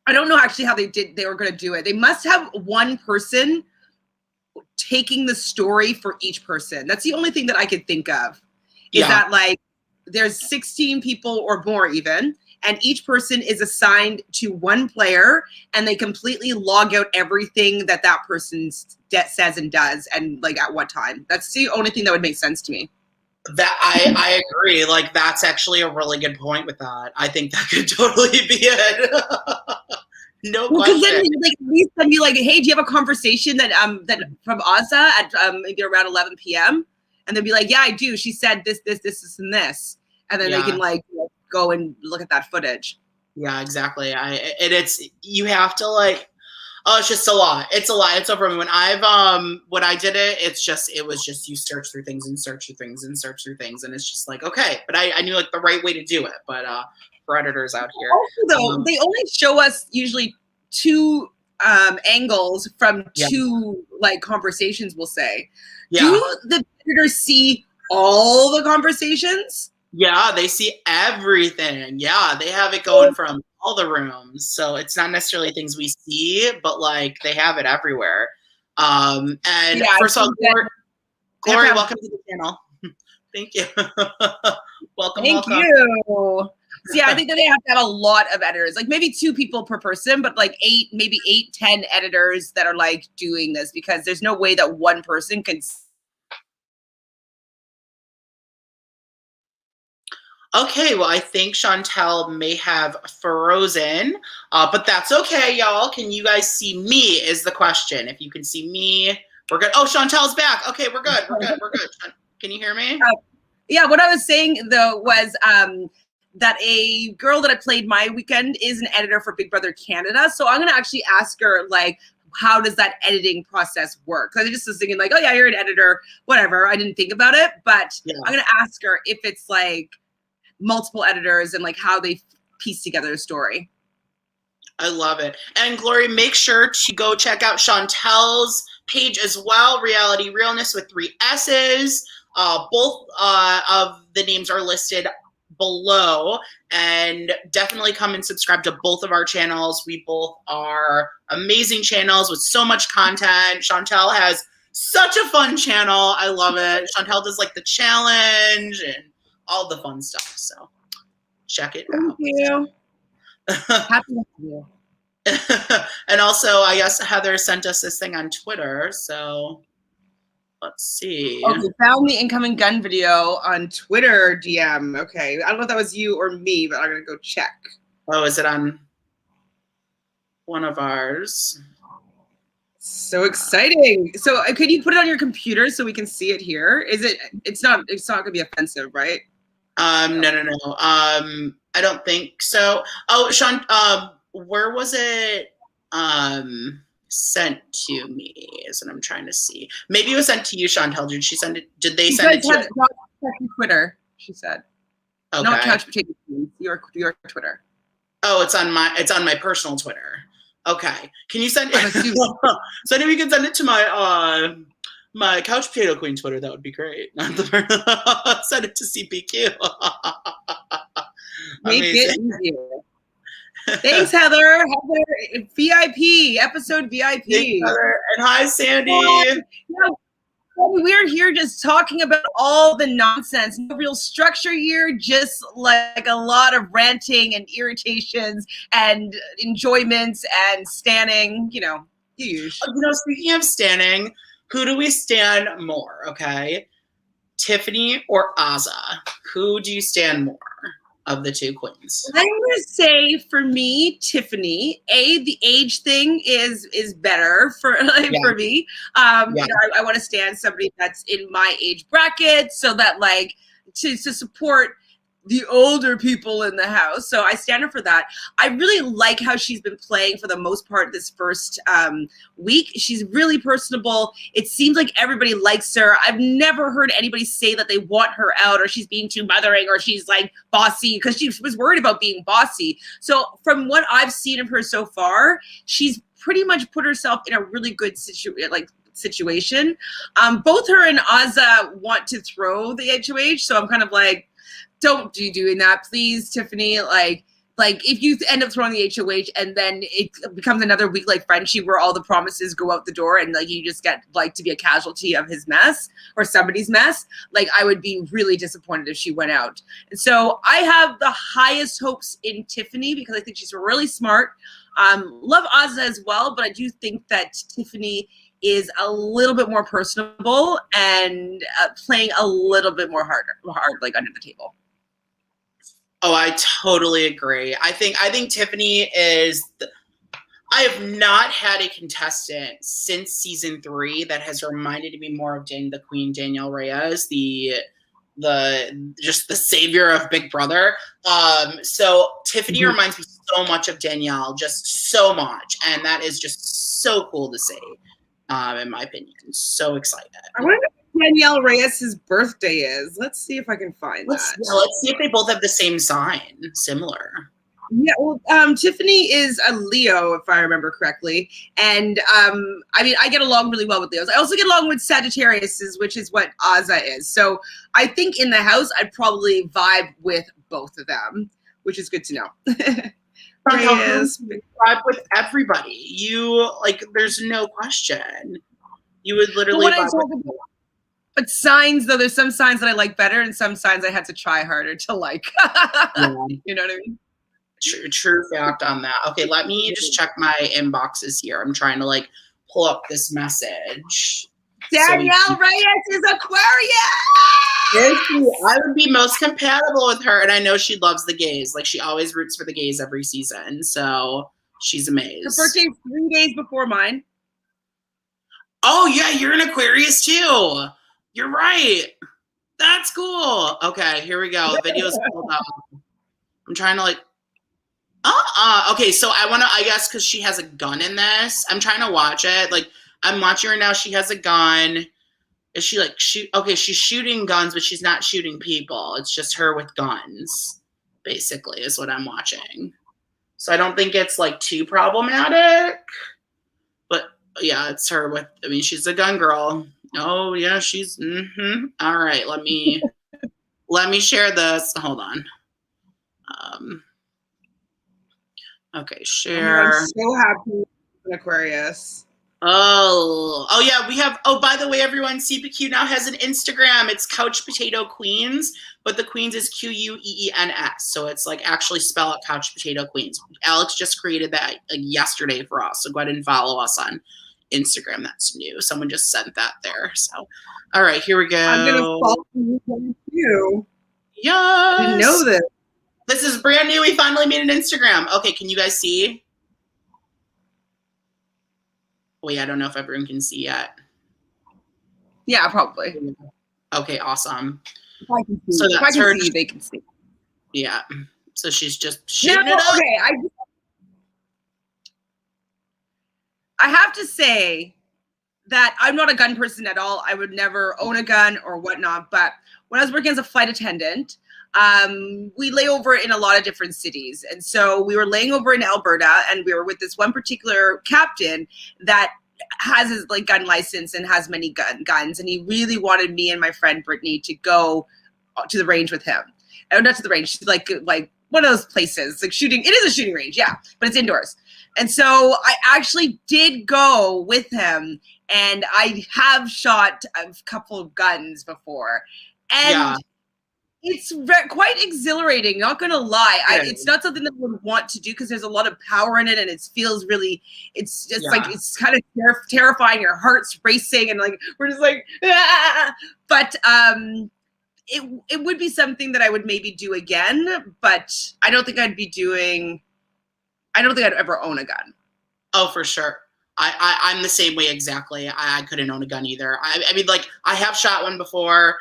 S2: I don't know actually how they were going to do it. They must have one person taking the story for each person. That's the only thing that I could think of is that like there's 16 people or more even, and each person is assigned to one player, and they completely log out everything that person says and does, and like at what time. That's the only thing that would make sense to me.
S1: That I agree. Like that's actually a really good point with that. I think that could totally be it. No question.
S2: Because then, like, at least then be like, hey, do you have a conversation that from Ozza at maybe around 11 p.m. And they'd be like, yeah, I do. She said this, and this, and then they can like go and look at that footage.
S1: Yeah, exactly. It's you have to like. Oh, it's just a lot. It's a lot. It's over me. When I did it, it was just you search through things and search through things and search through things, and it's just like, okay, but I knew like the right way to do it. But for editors out here,
S2: also, though, they only show us usually 2 angles from 2 like conversations. We'll say, do the editors see all the conversations?
S1: Yeah, they see everything. Yeah, they have it going from all the rooms. So it's not necessarily things we see, but like they have it everywhere. And first of all, Glory, welcome to the channel. Thank you. welcome.
S2: Thank you. So yeah, I think that they have to have a lot of editors, like maybe 2 people per person, but like 8, 10 editors that are like doing this, because there's no way that one person can.
S1: Okay, well, I think Chantele may have frozen, but that's okay, y'all. Can you guys see me is the question. If you can see me, we're good. Oh, Chantele's back. Okay, we're good. We're good. Can you hear me?
S2: Yeah, what I was saying, though, was that a girl that I played my weekend is an editor for Big Brother Canada. So I'm going to actually ask her, like, how does that editing process work? Because I just was thinking, like, oh, yeah, you're an editor, whatever. I didn't think about it. But I'm going to ask her if it's, like, multiple editors and like how they piece together a story.
S1: I love it. And Glory, make sure to go check out Chantele's page as well, Reality Realness with 3 S's. Both of the names are listed below, and definitely come and subscribe to both of our channels. We both are amazing channels with so much content. Chantele has such a fun channel. I love it. Chantele does like the challenge and all the fun stuff. So check it out.
S2: Thank you. Happy to you.
S1: And also, I guess Heather sent us this thing on Twitter. So let's see.
S2: Okay, found the incoming gun video on Twitter DM. Okay, I don't know if that was you or me, but I'm gonna go check.
S1: Oh, is it on one of ours?
S2: So exciting. So could you put it on your computer so we can see it here? It's not gonna be offensive, right?
S1: No. I don't think so. Oh, Sean, where was it sent to me is what I'm trying to see. Maybe it was sent to you, Chantele. Did she send it? Did they send it to you?
S2: Not Twitter, she said.
S1: Okay.
S2: Not Couch Potato Queen, your Twitter.
S1: Oh, it's on my personal Twitter. Okay. Can you send it? So if you can send it to my my Couch Potato Queen Twitter, that would be great. Send it to CPQ.
S2: Make it easier. Thanks, Heather. Heather, VIP, episode VIP.
S1: Thanks, Heather. And hi, Sandy.
S2: We're here just talking about all the nonsense. No real structure here, just like a lot of ranting and irritations and enjoyments and standing,
S1: Speaking of standing, who do we stand more, okay? Tiffany or Azah? Who do you stand more of the two queens?
S2: I'm going to say, for me, Tiffany. The age thing is better for me. I want to stand somebody that's in my age bracket, so that to support the older people in the house. So I stand her for that. I really like how she's been playing for the most part this first week. She's really personable. It seems like everybody likes her. I've never heard anybody say that they want her out or she's being too mothering or she's bossy, because she was worried about being bossy. So from what I've seen of her so far, she's pretty much put herself in a really good situation. Both her and Azah want to throw the HOH. So I'm kind of don't be doing that, please, Tiffany. If you end up throwing the HOH and then it becomes another week like Frenchie where all the promises go out the door and you just get to be a casualty of his mess or somebody's mess, I would be really disappointed if she went out. And so I have the highest hopes in Tiffany because I think she's really smart. Love Azah as well, but I do think that Tiffany is a little bit more personable and playing a little bit more hard under the table.
S1: Oh, I totally agree. I think Tiffany is. I have not had a contestant since season 3 that has reminded me more of the Queen Danielle Reyes, the savior of Big Brother. So Tiffany reminds me so much of Danielle, just so much, and that is just so cool to see. In my opinion, so excited.
S2: I wonder what Danielle Reyes' birthday is. Let's see if I can find that.
S1: Let's see if they both have the same sign, similar.
S2: Yeah, well, Tiffany is a Leo, if I remember correctly, and I get along really well with Leos. I also get along with Sagittariuses, which is what Azah is. So I think in the house, I'd probably vibe with both of them, which is good to know.
S1: Vibe with everybody. You there's no question. You would literally vibe with.
S2: But signs, though, there's some signs that I like better and some signs I had to try harder to like.
S1: Yeah.
S2: You know what I mean?
S1: True fact on that. Okay, let me just check my inboxes here. I'm trying to pull up this message.
S2: Danielle Reyes is Aquarius!
S1: I would be most compatible with her, and I know she loves the gays. She always roots for the gays every season, so she's amazed.
S2: Her birthday's 3 days before mine.
S1: Oh, yeah, you're an Aquarius, too. You're right. That's cool. Okay, here we go. Video's pulled up. I'm trying to, okay, so I guess, because she has a gun in this, I'm trying to watch it. I'm watching her now. She has a gun. Is she okay, she's shooting guns, but she's not shooting people. It's just her with guns, basically, is what I'm watching. So I don't think it's too problematic. But yeah, it's her with, she's a gun girl. Oh yeah, she's, All right, let me share this. Hold on. Okay, share.
S2: I'm so happy with Aquarius.
S1: Oh yeah, we have, by the way, everyone, CPQ now has an Instagram. It's Couch Potato Queens, but the Queens is Queens. So it's actually spell out Couch Potato Queens. Alex just created that yesterday for us. So go ahead and follow us on Instagram. That's new. Someone just sent that there. So, all right, here we go.
S2: I'm going to follow you too.
S1: Yes.
S2: I didn't know this.
S1: This is brand new. We finally made an Instagram. Okay, can you guys see? Wait, I don't know if everyone can see yet.
S2: Yeah, probably.
S1: Okay, awesome.
S2: If I can see,
S1: so that's her.
S2: They can see.
S1: Yeah. So she's just shooting it up.
S2: Okay, I have to say that I'm not a gun person at all. I would never own a gun or whatnot. But when I was working as a flight attendant, we lay over in a lot of different cities. And so we were laying over in Alberta, and we were with this one particular captain that has his gun license and has many guns. And he really wanted me and my friend Brittany to go to the range with him. Not to the range, one of those places, like shooting. It is a shooting range, yeah, but it's indoors. And so I actually did go with him, and I have shot a couple of guns before. And it's quite exhilarating, not gonna lie. It's not something that I would want to do because there's a lot of power in it, and it feels really, it's just like, it's kind of terrifying. Your heart's racing, and like, we're just like, ah! But it would be something that I would maybe do again, but I don't think I'd ever own a gun.
S1: Oh, for sure. I'm the same way exactly. I couldn't own a gun either. I mean, like, I have shot one before.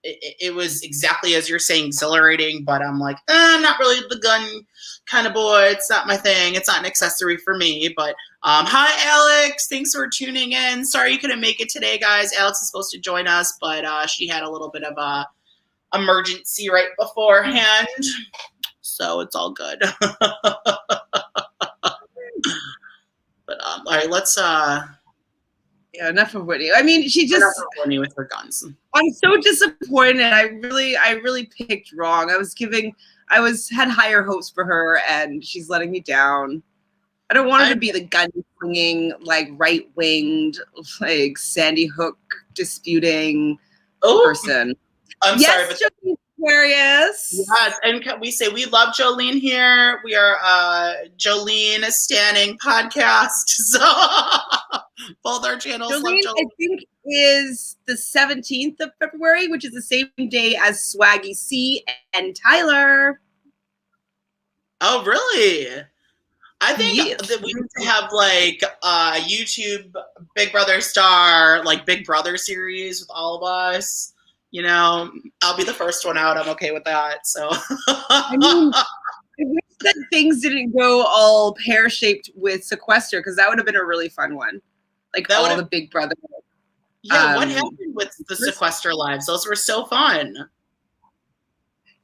S1: It was exactly as you're saying, exhilarating, but I'm like, I'm not really the gun kind of boy. It's not my thing. It's not an accessory for me. But hi, Alex. Thanks for tuning in. Sorry you couldn't make it today, guys. Alex is supposed to join us, but she had a little bit of a emergency right beforehand, so it's all good. But all right, let's
S2: yeah, enough of Whitney. I mean, she just
S1: Whitney with her guns.
S2: I'm so disappointed. I really picked wrong. I had higher hopes for her, and she's letting me down. I don't want her to be the gun swinging, like right-winged, like Sandy Hook disputing person.
S1: I'm sorry, but
S2: Aquarius.
S1: Yes, and we say we love Jolene here. We are Jolene Standing podcast. So both our channels.
S2: Jolene, I think, is the 17th of February, which is the same day as Swaggy C and Tyler.
S1: Oh, really? I think that we need to have like YouTube Big Brother star, like Big Brother series with all of us. You know, I'll be the first one out. I'm okay with that. So
S2: I mean, I wish that things didn't go all pear-shaped with Sequester, because that would have been a really fun one. Like that all the Big Brother.
S1: Yeah, what happened with the Sequester lives? Those were so fun.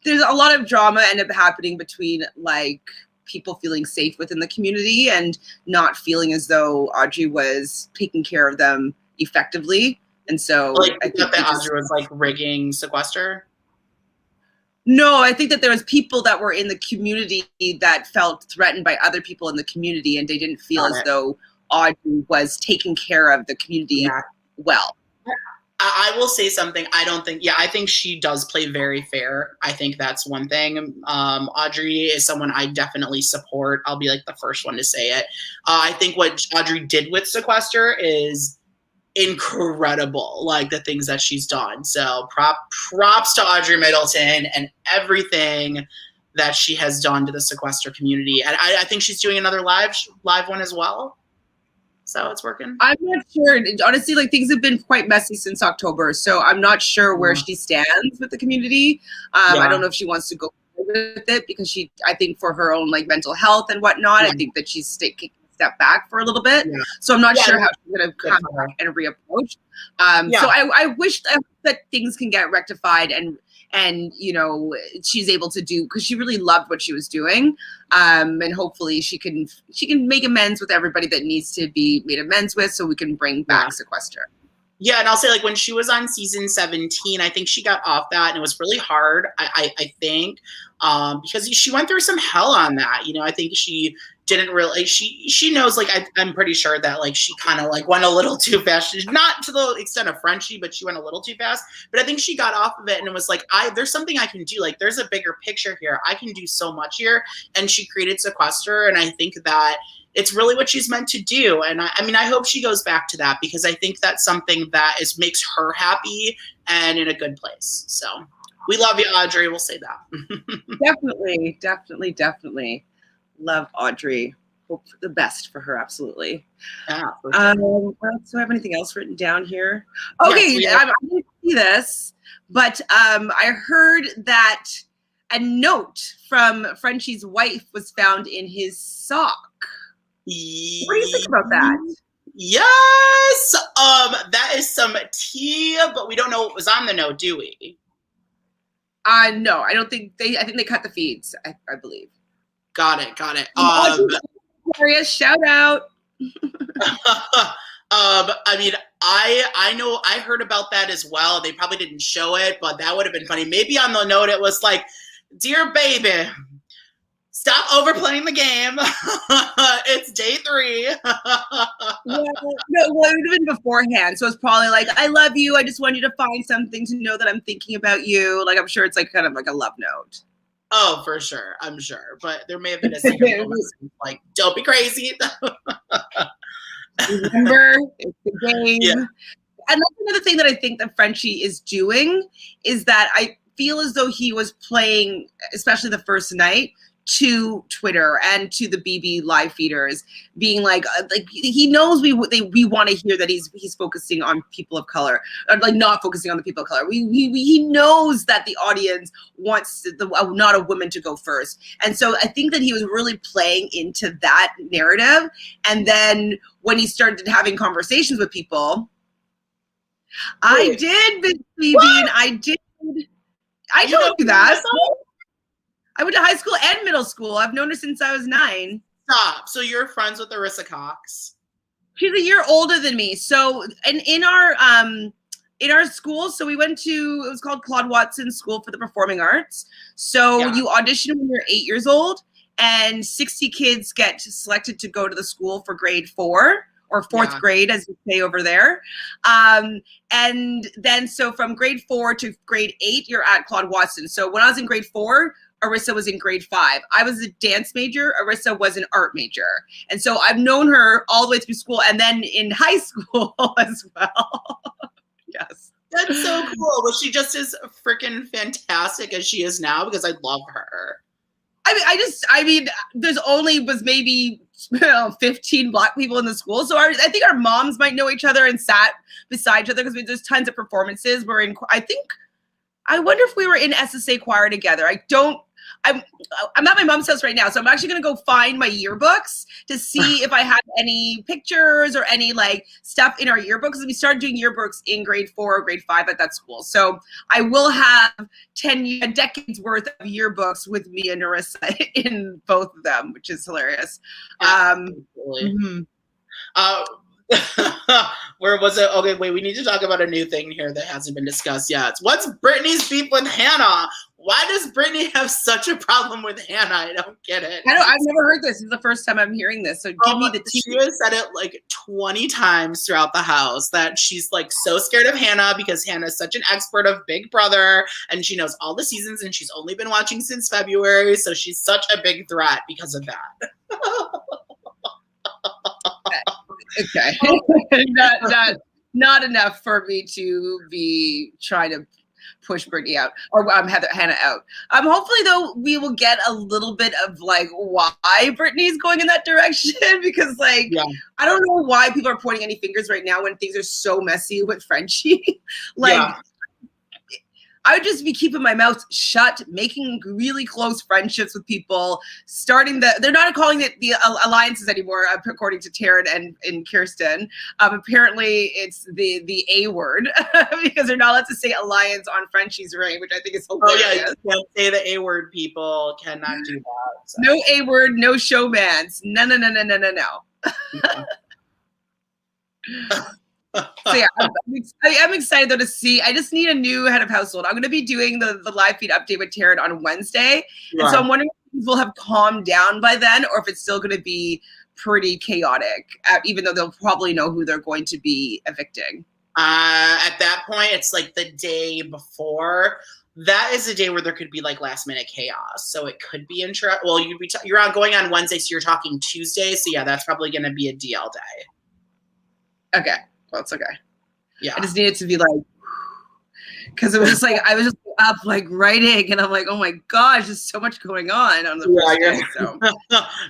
S2: There's a lot of drama ended up happening between like people feeling safe within the community and not feeling as though Audrey was taking care of them effectively. And so
S1: I think that Audrey was like rigging Sequester.
S2: No, I think that there was people that were in the community that felt threatened by other people in the community, and they didn't feel as though Audrey was taking care of the community well.
S1: I will say something. I think she does play very fair. I think that's one thing. Audrey is someone I definitely support. I'll be like the first one to say it. I think what Audrey did with Sequester is incredible, like the things that she's done. So props to Audrey Mendelson and everything that she has done to the Sequester community. And I think she's doing another live one as well. So it's working.
S2: I'm not sure. Honestly, like things have been quite messy since October. So I'm not sure where she stands with the community. I don't know if she wants to go with it because I think for her own like mental health and whatnot, I think that she's taking a step back for a little bit. So I'm not sure how she's going to come back and reapproach. So I wish that things can get rectified and you know, she's able to do, because she really loved what she was doing, and hopefully she can make amends with everybody that needs to be made amends with, so we can bring back Sequester.
S1: Yeah, and I'll say, like, when she was on season 17, I think she got off that, and it was really hard, I think, because she went through some hell on that. You know, I think she didn't really, she knows, like, I'm pretty sure that, like, she kind of, like, went a little too fast. Not to the extent of Frenchie, but she went a little too fast. But I think she got off of it, and it was like, there's something I can do. Like, there's a bigger picture here. I can do so much here. And she created Sequester, and I think that it's really what she's meant to do. And I mean, I hope she goes back to that, because I think that's something that makes her happy and in a good place. So we love you, Audrey. We'll say that.
S2: Definitely. Love Audrey. Hope for the best for her. Absolutely.
S1: Yeah, for sure.
S2: Do I have anything else written down here? Okay. I didn't see this, but I heard that a note from Frenchie's wife was found in his sock. What do you think about that?
S1: Yes. That is some tea, but we don't know what was on the note, do we?
S2: No, I don't think I think they cut the feeds, I believe.
S1: Got it.
S2: Aquarius, shout out.
S1: I mean, I know I heard about that as well. They probably didn't show it, but that would have been funny. Maybe on the note it was like, dear baby, stop overplaying the game. It's day 3.
S2: Yeah, no, well, it would have been beforehand. So it's probably like, I love you. I just want you to find something to know that I'm thinking about you. Like, I'm sure it's like kind of like a love note.
S1: Oh, for sure. I'm sure. But there may have been a secret message like, don't be crazy.
S2: Remember, it's the game.
S1: Yeah.
S2: And that's another thing that I think that Frenchie is doing is that I feel as though he was playing, especially the first night, to Twitter and to the BB live feeders, being like he knows we want to hear that he's focusing on people of color, or like not focusing on the people of color. He knows that the audience wants not a woman to go first, and so I think that he was really playing into that narrative. And then when he started having conversations with people, I did, BB, and I did. I told you that. I went to high school and middle school. I've known her since I was 9.
S1: Stop. So you're friends with Arissa Cox?
S2: She's a year older than me. So, and in our school, so we went to, it was called Claude Watson School for the Performing Arts. So you audition when you're 8 years old, and 60 kids get selected to go to the school for grade 4. Or 4th grade, as you say over there. And then, so from grade 4 to grade 8, you're at Claude Watson. So when I was in grade 4, Arissa was in grade 5. I was a dance major. Arissa was an art major. And so I've known her all the way through school and then in high school as well. Yes.
S1: That's so cool. Was she just as freaking fantastic as she is now? Because I love her.
S2: I mean, there's only was maybe 15 Black people in the school. So I think our moms might know each other and sat beside each other because there's tons of performances. I wonder if we were in SSA choir together. I'm at my mom's house right now, so I'm actually going to go find my yearbooks to see if I have any pictures or any like stuff in our yearbooks. We started doing yearbooks in grade 4 or grade 5 at that school. So I will have 10 decades worth of yearbooks with me and Arissa in both of them, which is hilarious.
S1: Where was it? Okay, wait, we need to talk about a new thing here that hasn't been discussed yet. What's Britney's beef with Hannah? Why does Britney have such a problem with Hannah? I don't get it.
S2: I've never heard this. This is the first time I'm hearing this. So give me the tea.
S1: She has said it like 20 times throughout the house that she's like so scared of Hannah because Hannah is such an expert of Big Brother and she knows all the seasons and she's only been watching since February. So she's such a big threat because of that.
S2: Okay. Not enough for me to be trying to push Britney out or Hannah out. Hopefully though we will get a little bit of like why Britney's going in that direction because I don't know why people are pointing any fingers right now when things are so messy with Frenchie. I would just be keeping my mouth shut, making really close friendships with people, they're not calling it the alliances anymore, according to Taryn and Kirsten. Apparently it's the A word because they're not allowed to say alliance on Frenchie's ring, which I think is hilarious.
S1: Oh yeah, you can't say the A word, people cannot do that. So.
S2: No A word, no showmans. No. So yeah, I'm excited though to see. I just need a new head of household. I'm going to be doing the live feed update with Taryn on Wednesday, and so I'm wondering if things will have calmed down by then, or if it's still going to be pretty chaotic. Even though they'll probably know who they're going to be evicting.
S1: At that point, it's like the day before. That is a day where there could be like last minute chaos. So it could be interesting. Well, you're going on Wednesday, so you're talking Tuesday. So yeah, that's probably going to be a DL day.
S2: Okay. Well, it's okay.
S1: Yeah.
S2: I just needed to be like, because it was just like, I was just up like writing and I'm like, oh my gosh, there's so much going on the first day. So.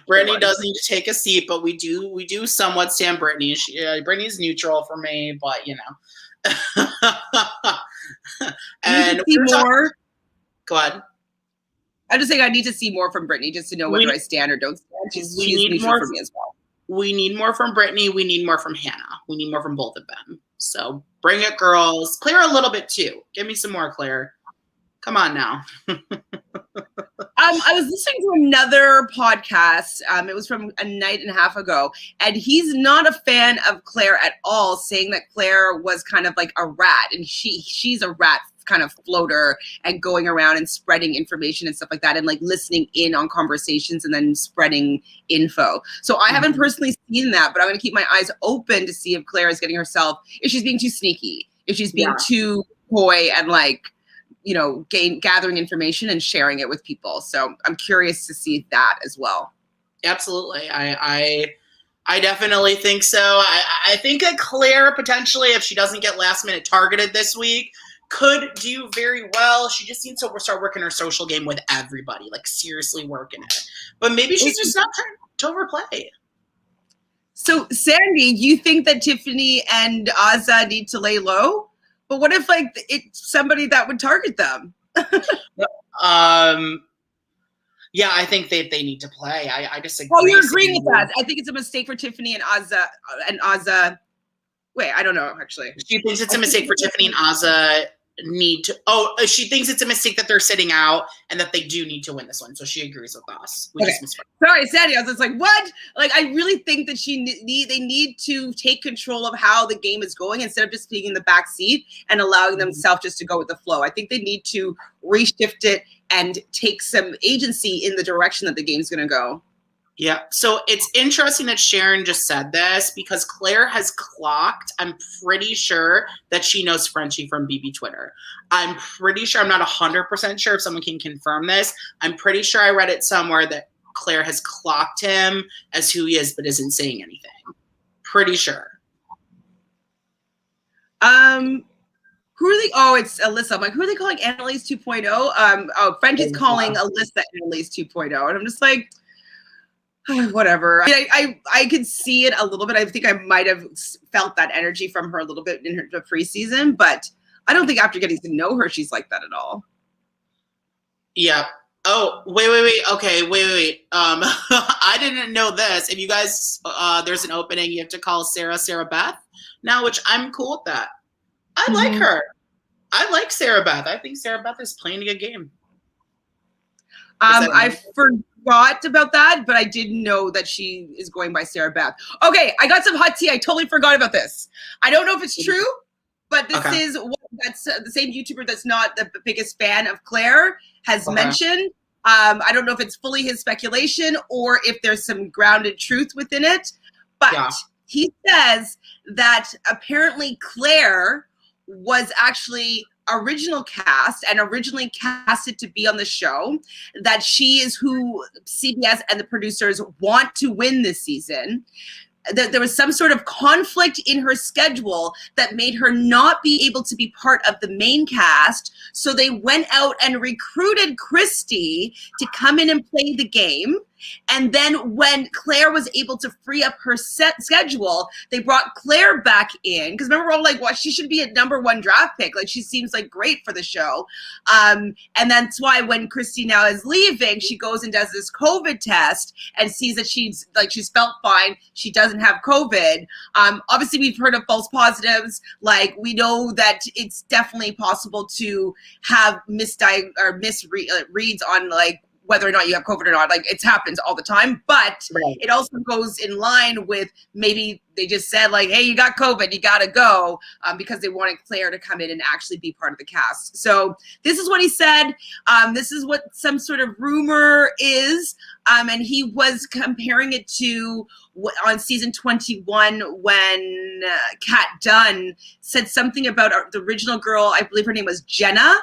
S1: Brittany does need to take a seat, but we do somewhat stand Brittany. Brittany's neutral for me, but you know. And
S2: see more.
S1: Go ahead.
S2: I'm just saying I need to see more from Brittany just to know whether I stand or don't stand. She's neutral for me as well.
S1: We need more from Brittany. We need more from Hannah. We need more from both of them. So bring it, girls. Claire a little bit too. Give me some more, Claire. Come on now.
S2: I was listening to another podcast. It was from a night and a half ago, and he's not a fan of Claire at all, saying that Claire was kind of like a rat, and she's a rat kind of floater and going around and spreading information and stuff like that, and like listening in on conversations and then spreading info. So I haven't personally seen that, but I'm going to keep my eyes open to see if Claire is getting herself, if she's being too sneaky, if she's being too coy and like, you know, gathering information and sharing it with people. So I'm curious to see that as well.
S1: Absolutely. I definitely think so. I think that Claire, potentially, if she doesn't get last minute targeted this week, could do very well. She just needs to start working her social game with everybody, like seriously working it. But maybe she's just not trying to overplay.
S2: So, Sandy, you think that Tiffany and Azza need to lay low? But what if like it's somebody that would target them?
S1: Yeah, I think they need to play. I disagree.
S2: Well, you're agreeing with that. I think it's a mistake for Tiffany and Azza. Wait, I don't know, actually.
S1: She thinks it's a mistake for Tiffany and Azza need to. Oh, she thinks it's a mistake that they're sitting out and that they do need to win this one. So she agrees with us.
S2: Sorry, Sandy. I was just like, what? Like, I really think that they need to take control of how the game is going instead of just being in the back seat and allowing themselves just to go with the flow. I think they need to reshift it and take some agency in the direction that the game's going to go.
S1: Yeah. So it's interesting that Sharon just said this because Claire has clocked. I'm pretty sure that she knows Frenchie from BB Twitter. I'm pretty sure. I'm not 100% sure if someone can confirm this. I'm pretty sure I read it somewhere that Claire has clocked him as who he is, but isn't saying anything. Pretty sure.
S2: Who are they? Oh, it's Alyssa. I'm like, who are they calling Annalise 2.0? Frenchie's calling Alyssa Annalise 2.0. And I'm just like, whatever. I could see it a little bit. I think I might have felt that energy from her a little bit in the preseason, but I don't think after getting to know her, she's like that at all.
S1: Yeah. Oh, wait. Okay, wait. I didn't know this. If you guys, there's an opening, you have to call Sarah Beth now, which I'm cool with that. I like her. I like Sarah Beth. I think Sarah Beth is playing a good game.
S2: I forgot about that, but I didn't know that she is going by Sarah Beth. Okay, I got some hot tea. I totally forgot about this. I don't know if it's true, but this is that's the same YouTuber that's not the biggest fan of Claire has mentioned. I don't know if it's fully his speculation or if there's some grounded truth within it, but he says that apparently Claire was actually original cast and originally casted to be on the show, that she is who CBS and the producers want to win this season, that there was some sort of conflict in her schedule that made her not be able to be part of the main cast. So they went out and recruited Christy to come in and play the game. And then when Claire was able to free up her schedule, they brought Claire back in. Because remember, we're all like, well, she should be a #1 draft pick. Like, she seems like great for the show. And that's why when Christy now is leaving, she goes and does this COVID test and sees that she's felt fine. She doesn't have COVID. Obviously, we've heard of false positives. Like, we know that it's definitely possible to have misreads on, like, whether or not you have COVID or not. Like, it happens all the time, but it also goes in line with maybe they just said, like, hey, you got COVID, you got to go, because they wanted Claire to come in and actually be part of the cast. So this is what he said. This is what some sort of rumor is. And he was comparing it to on season 21 when Kat Dunn said something about the original girl. I believe her name was Jenna.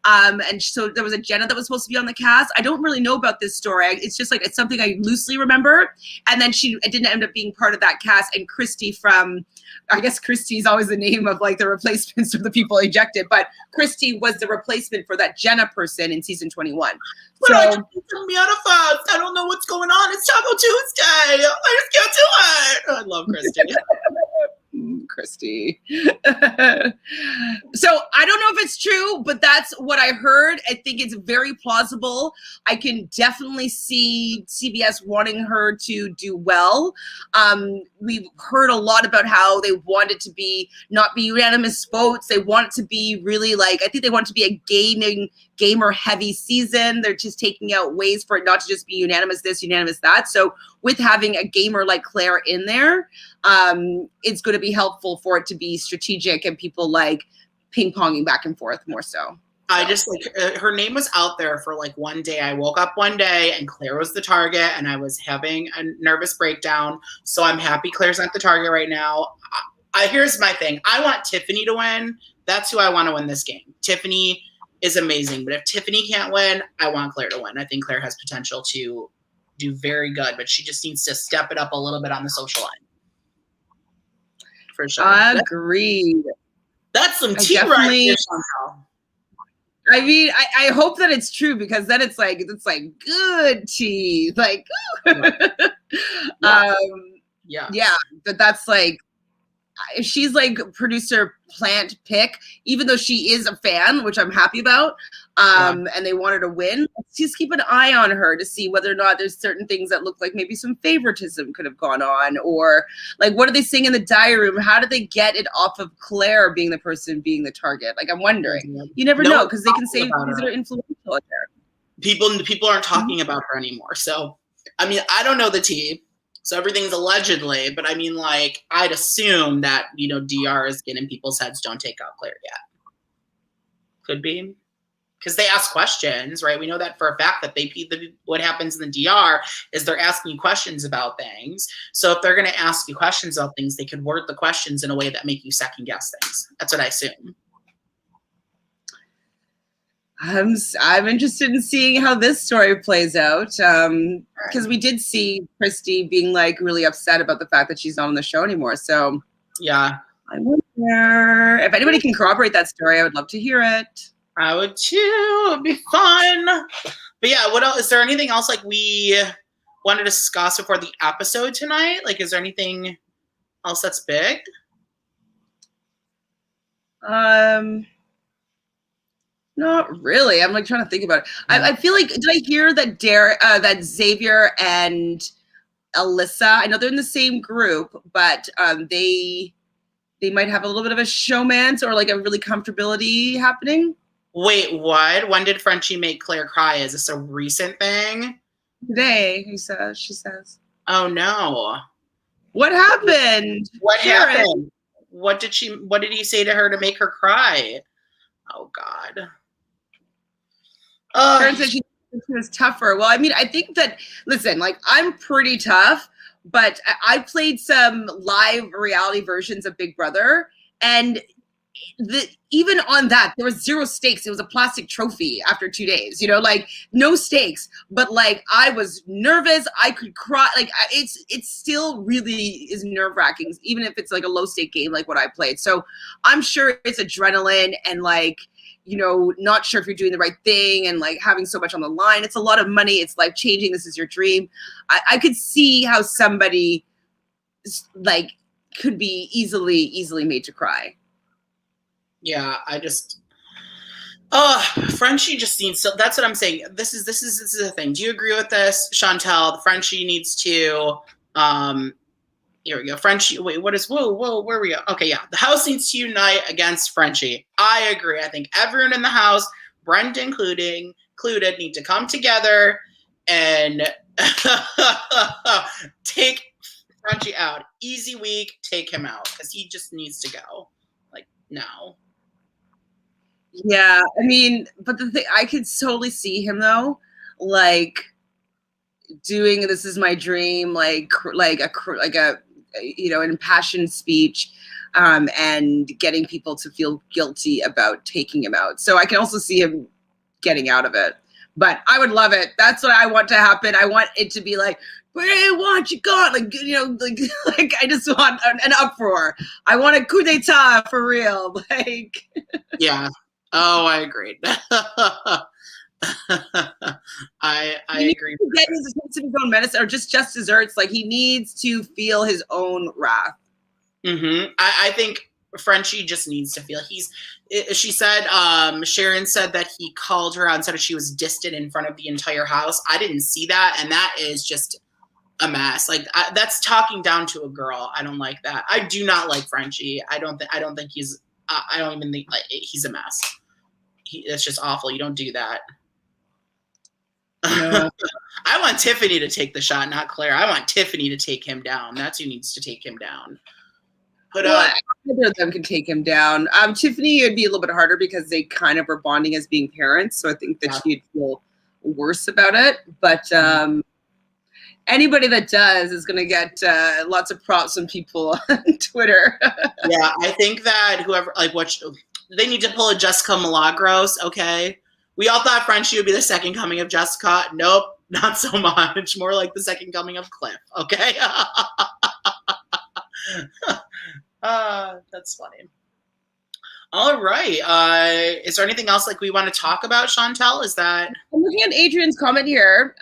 S2: And so there was a Jenna that was supposed to be on the cast. I don't really know about this story. It's just like, it's something I loosely remember. And then it didn't end up being part of that cast. And Christy from, I guess Christy's always the name of like the replacements of the people ejected, but Christy was the replacement for that Jenna person in season 21.
S1: But I just need some manifest. I don't know what's going on. It's Taco Tuesday. I just can't do it. I love Christy.
S2: Christy. So I don't know if it's true, but that's what I heard. I think it's very plausible. I can definitely see CBS wanting her to do well. We've heard a lot about how they want it to be not be unanimous votes. They want it to be really like, I think they want it to be a gamer heavy season. They're just taking out ways for it not to just be unanimous this, unanimous that. So with having a gamer like Claire in there, it's going to be helpful for it to be strategic and people like ping-ponging back and forth more so.
S1: I just like her name was out there for like one day. I woke up one day and Claire was the target and I was having a nervous breakdown. So I'm happy Claire's not the target right now. Here's my thing. I want Tiffany to win. That's who I want to win this game. Tiffany is amazing, but if Tiffany can't win, I want Claire to win. I think Claire has potential to do very good, but she just needs to step it up a little bit on the social end. For sure.
S2: Agreed.
S1: That's some tea right there, Chantele.
S2: I mean, I hope that it's true, because then it's like good tea. Like, but that's like, if she's like producer plant pick, even though she is a fan, which I'm happy about, and they want her to win, let's just keep an eye on her to see whether or not there's certain things that look like maybe some favoritism could have gone on, or like, what are they saying in the diary room? How did they get it off of Claire being the person being the target? Like, I'm wondering. You never know, because they can say things that are influential in there.
S1: People aren't talking about her anymore. So, I mean, I don't know the tea. So everything's allegedly, but I mean, like, I'd assume that, you know, DR is getting people's heads, don't take out Claire yet. Could be. Because they ask questions, right? We know that for a fact that what happens in the DR is they're asking you questions about things. So if they're going to ask you questions about things, they could word the questions in a way that make you second guess things. That's what I assume.
S2: I'm interested in seeing how this story plays out, because we did see Christy being like really upset about the fact that she's not on the show anymore. So
S1: yeah,
S2: I wonder if anybody can corroborate that story. I would love to hear it.
S1: I would too. It'd be fun. But yeah, what else? Is there anything else like we want to discuss before the episode tonight? Like, is there anything else that's big?
S2: Not really. I'm like trying to think about it. I feel like, did I hear that that Xavier and Alyssa, I know they're in the same group, but they might have a little bit of a showmance or like a really comfortability happening.
S1: Wait, what? When did Frenchie make Claire cry? Is this a recent thing?
S2: Today, she says.
S1: Oh no.
S2: What happened?
S1: What happened? What did he say to her to make her cry? Oh God.
S2: Karen said she was tougher. Well, I mean, I think that, listen, like, I'm pretty tough, but I played some live reality versions of Big Brother, and even on that, there was zero stakes. It was a plastic trophy after 2 days, you know, like, no stakes. But like, I was nervous. I could cry. Like, it's still really is nerve-wracking, even if it's like a low-stake game like what I played. So I'm sure it's adrenaline and like, you know, not sure if you're doing the right thing and like having so much on the line. It's a lot of money. It's life-changing. This is your dream. I could see how somebody like could be easily made to cry.
S1: Yeah, Frenchie just needs to, that's what I'm saying. This is the thing. Do you agree with this, Chantele? Frenchie needs to, here we go. Frenchie, wait, what is, whoa, where we go? Okay, yeah. The house needs to unite against Frenchie. I agree. I think everyone in the house, Brent included, need to come together and take Frenchie out. Easy week, take him out, because he just needs to go. Like, now.
S2: Yeah, I mean, but the thing, I could totally see him though, like doing "This Is My Dream," like a you know, an impassioned speech, and getting people to feel guilty about taking him out. So I can also see him getting out of it. But I would love it. That's what I want to happen. I want it to be like, where do you want you gone? Like, you know, like I just want an uproar. I want a coup d'etat for real. Like,
S1: yeah. Oh, I agree. I agree.
S2: Get his own medicine, or just desserts. Like, he needs to feel his own wrath.
S1: Mm-hmm. I think Frenchie just needs to feel. She said, Sharon said that he called her out and said that she was distant in front of the entire house. I didn't see that, and that is just a mess. Like, that's talking down to a girl. I don't like that. I do not like Frenchie. I don't think he's. I don't even think like he's a mess. That's just awful. You don't do that. No. I want Tiffany to take the shot, not Claire. I want Tiffany to take him down. That's who needs to take him down. But
S2: either of them can take him down. Tiffany, it'd be a little bit harder because they kind of were bonding as being parents, so I think that she'd feel worse about it. But anybody that does is going to get lots of props from people on Twitter.
S1: Yeah, I think that whoever, they need to pull a Jessica Milagros, okay? We all thought Frenchie would be the second coming of Jessica. Nope, not so much. More like the second coming of Cliff, okay? That's funny. All right. Is there anything else we want to talk about, Chantele? Is that
S2: I'm looking at Adrian's comment here,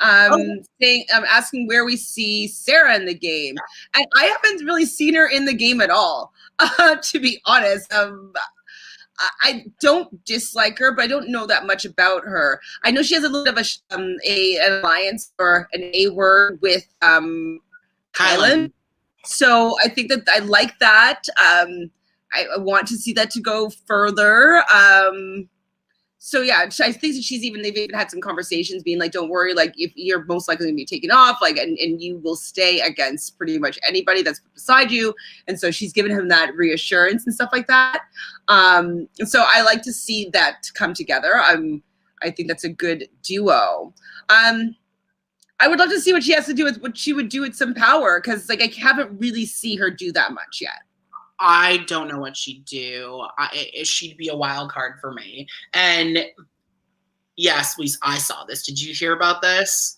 S2: saying asking where we see Sarah in the game, and I haven't really seen her in the game at all. To be honest, I don't dislike her, but I don't know that much about her. I know she has a little bit of an alliance or an A word with Kylan. So I think that I like that. I want to see that to go further. So yeah, I think that they've even had some conversations being like, don't worry, if you're most likely going to be taken off, and you will stay against pretty much anybody that's beside you. And so she's given him that reassurance and stuff like that. And so I like to see that come together. I think that's a good duo. I would love to see what she has to do with what she would do with some power, because I haven't really seen her do that much yet.
S1: I don't know what she'd do. She'd be a wild card for me. And yes, I saw this. Did you hear about this?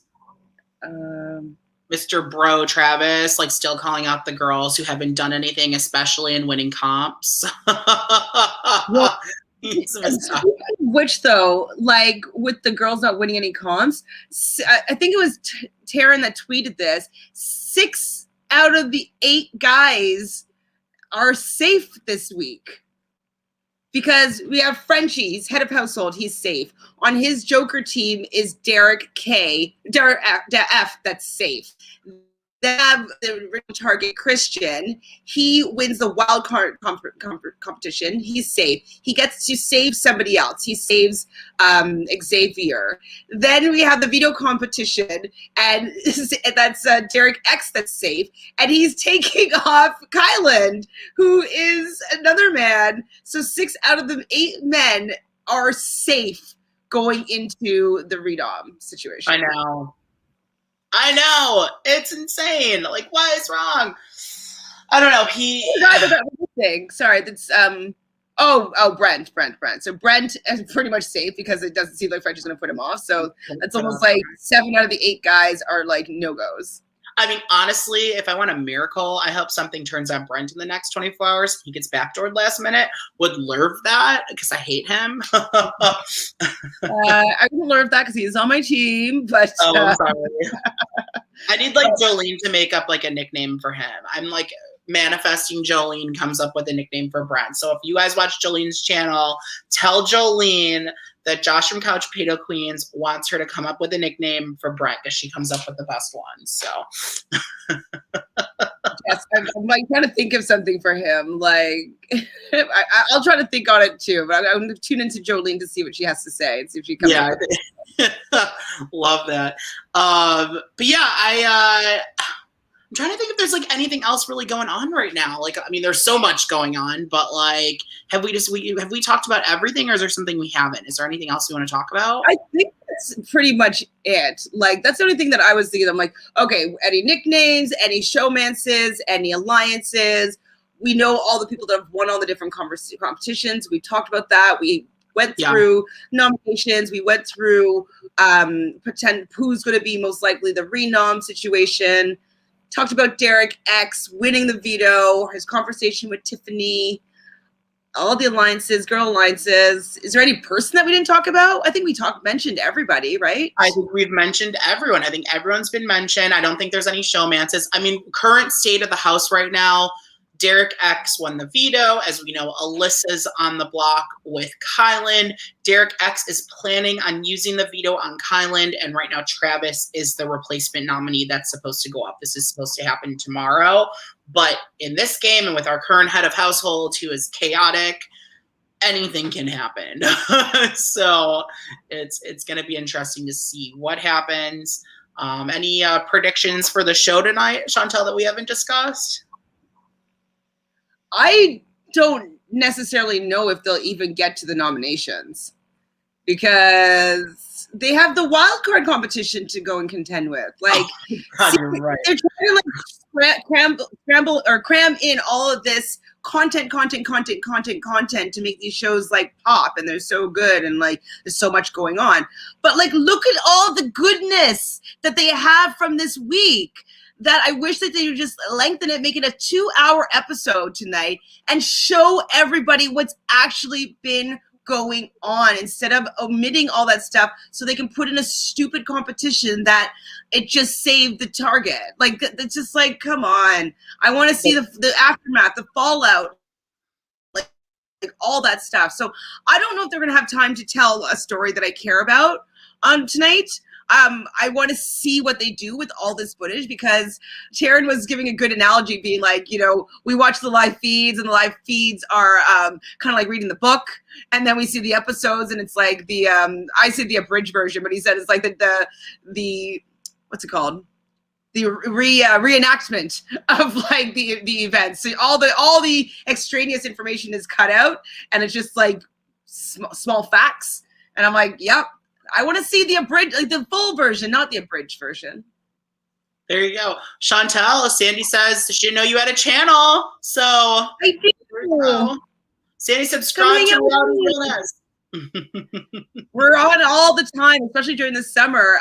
S1: Mr. Bro Travis, still calling out the girls who haven't done anything, especially in winning comps.
S2: Well, which though, with the girls not winning any comps, I think it was Taryn that tweeted this. 6 out of the 8 guys are safe this week because we have Frenchie, he's head of household, he's safe. On his Joker team is Derek F, that's safe. They have the original target, Christian. He wins the wild card competition. He's safe. He gets to save somebody else. He saves Xavier. Then we have the veto competition, and that's Derek X that's safe. And he's taking off Kylan, who is another man. So 6 out of the 8 men are safe going into the redom situation.
S1: I know. It's insane. What is wrong? I don't know.
S2: Sorry, that's Brent. So Brent is pretty much safe because it doesn't seem like French is going to put him off. So that's almost 7 out of the 8 guys are no-goes.
S1: I mean, honestly, if I want a miracle, I hope something turns on Brent in the next 24 hours. He gets backdoored last minute. Would love that because I hate him.
S2: I would love that because he's on my team. But
S1: I'm sorry. I need Jolene to make up a nickname for him. I'm manifesting Jolene comes up with a nickname for Brent. So if you guys watch Jolene's channel, tell Jolene that Josh from Couch Potato Queens wants her to come up with a nickname for Brent because she comes up with the best ones. So
S2: yes, I'm trying to think of something for him. I'll try to think on it too, but I'm going to tune into Jolene to see what she has to say and see if she comes up with it.
S1: Love that. But yeah, I'm trying to think if there's anything else really going on right now. I mean, there's so much going on, but have we talked about everything, or is there something we haven't? Is there anything else we want to talk about?
S2: I think that's pretty much it. That's the only thing that I was thinking. I'm okay, any nicknames, any showmances, any alliances. We know all the people that have won all the different competitions. We talked about that. We went through nominations. We went through pretend who's going to be most likely the renom situation. Talked about Derek X winning the veto, his conversation with Tiffany, all the alliances, girl alliances. Is there any person that we didn't talk about? I think we mentioned everybody, right?
S1: I think we've mentioned everyone. I think everyone's been mentioned. I don't think there's any showmances. I mean, current state of the house right now, Derek X won the veto. As we know, Alyssa's on the block with Kylan. Derek X is planning on using the veto on Kylan, and right now Travis is the replacement nominee that's supposed to go up. This is supposed to happen tomorrow. But in this game, and with our current head of household, who is chaotic, anything can happen. So it's going to be interesting to see what happens. Any predictions for the show tonight, Chantele, that we haven't discussed?
S2: I don't necessarily know if they'll even get to the nominations because they have the wild card competition to go and contend with. Like,
S1: God, you're right.
S2: They're trying to like scramble or cram in all of this content to make these shows like pop, and they're so good, and like there's so much going on. But like, look at all the goodness that they have from this week. That I wish that they would just lengthen it, make it a 2-hour episode tonight, and show everybody what's actually been going on instead of omitting all that stuff so they can put in a stupid competition that it just saved the target. Like, it's just like, come on. I want to see the aftermath, the fallout, like all that stuff. So I don't know if they're going to have time to tell a story that I care about tonight. I want to see what they do with all this footage, because Taryn was giving a good analogy, being like, you know, we watch the live feeds, and the live feeds are kind of like reading the book, and then we see the episodes, and it's like the I say the abridged version, but he said it's like the what's it called? The reenactment of like the events. So all the extraneous information is cut out, and it's just like small facts. And I'm like, yep. I want to see the abridged, like the full version, not the abridged version.
S1: There you go. Chantele, Sandy says she didn't know you had a channel. So
S2: I do.
S1: Sandy, subscribe to Reality Realnesss.
S2: We're on all the time, especially during the summer,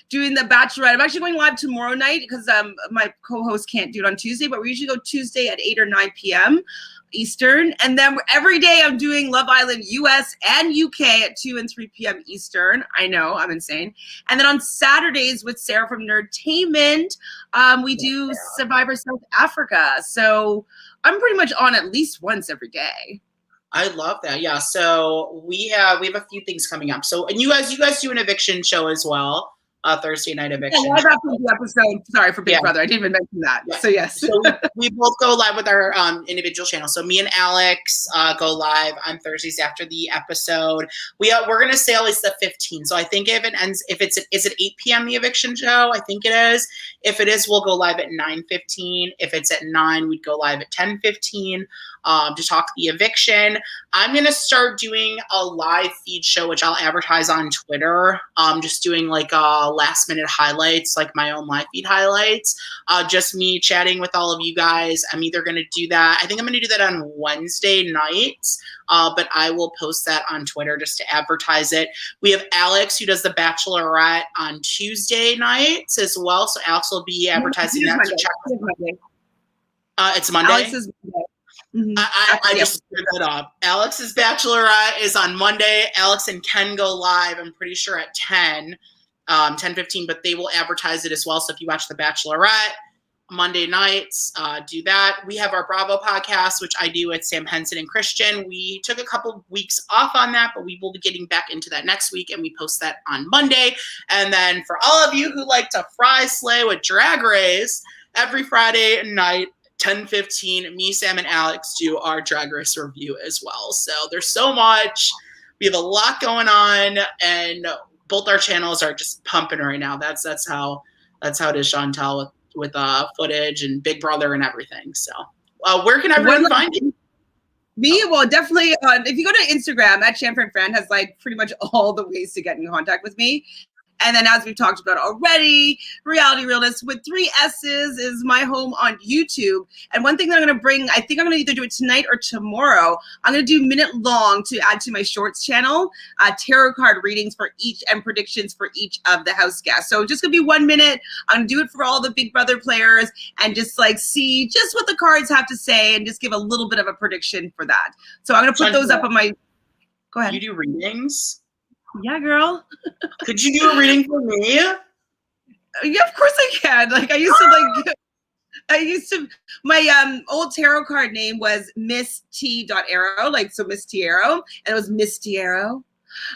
S2: doing the Bachelorette. I'm actually going live tomorrow night because my co-host can't do it on Tuesday, but we usually go Tuesday at 8 or 9 p.m. Eastern. And then every day I'm doing Love Island US and UK at 2 and 3 p.m. Eastern. I know, I'm insane. And then on Saturdays with Sarah from Nerdtainment, we do Survivor South Africa. So I'm pretty much on at least once every day.
S1: I love that. Yeah. So we have a few things coming up. So, and you guys do an eviction show as well. Thursday night eviction.
S2: Yeah, live after the episode. Sorry for Big Brother. I didn't even mention that. Yeah. So yes.
S1: So we both go live with our individual channels. So me and Alex go live on Thursdays after the episode. We're gonna say at least the 15th. So I think if it ends, is it 8 p.m. the eviction show? I think it is. If it is, we'll go live at 9:15. If it's at 9, we'd go live at 10:15 to talk the eviction. I'm gonna start doing a live feed show, which I'll advertise on Twitter. Just doing like last minute highlights, like my own live feed highlights. Just me chatting with all of you guys. I'm either gonna do that. I think I'm gonna do that on Wednesday nights. But I will post that on Twitter just to advertise it. We have Alex, who does the Bachelorette on Tuesday nights as well. So Alex will be advertising that.
S2: Monday.
S1: To check. It's Monday.
S2: Alex is Monday. Mm-hmm.
S1: I just screwed that up. Alex's Bachelorette is on Monday. Alex and Ken go live, I'm pretty sure at 10:15, but they will advertise it as well. So if you watch the Bachelorette Monday nights, do that. We have our Bravo podcast, which I do with Sam Henson and Christian. We took a couple weeks off on that, but we will be getting back into that next week, and we post that on Monday. And then for all of you who like to fry slay with Drag Race, every Friday night, 10:15, me, Sam, and Alex do our Drag Race review as well. So there's so much. We have a lot going on, and both our channels are just pumping right now. That's how it is, Chantele, with footage and Big Brother and everything. So where can everyone find you?
S2: Me? Well, definitely if you go to Instagram, at Chantele Francis has like pretty much all the ways to get in contact with me. And then, as we've talked about already, Reality Realness with 3 S's is my home on YouTube. And one thing that I'm going to bring, I think I'm going to either do it tonight or tomorrow. I'm going to do minute long to add to my shorts channel, tarot card readings for each and predictions for each of the house guests. So just going to be 1 minute. I'm going to do it for all the Big Brother players and just like see just what the cards have to say and just give a little bit of a prediction for that. So I'm going to put those up on my, go ahead.
S1: You do readings?
S2: Yeah, girl.
S1: Could you do a reading for me?
S2: Yeah, of course I can. Like I used to my old tarot card name was Miss T. Arrow, like so Miss Tiaro, and it was Miss Tiaro.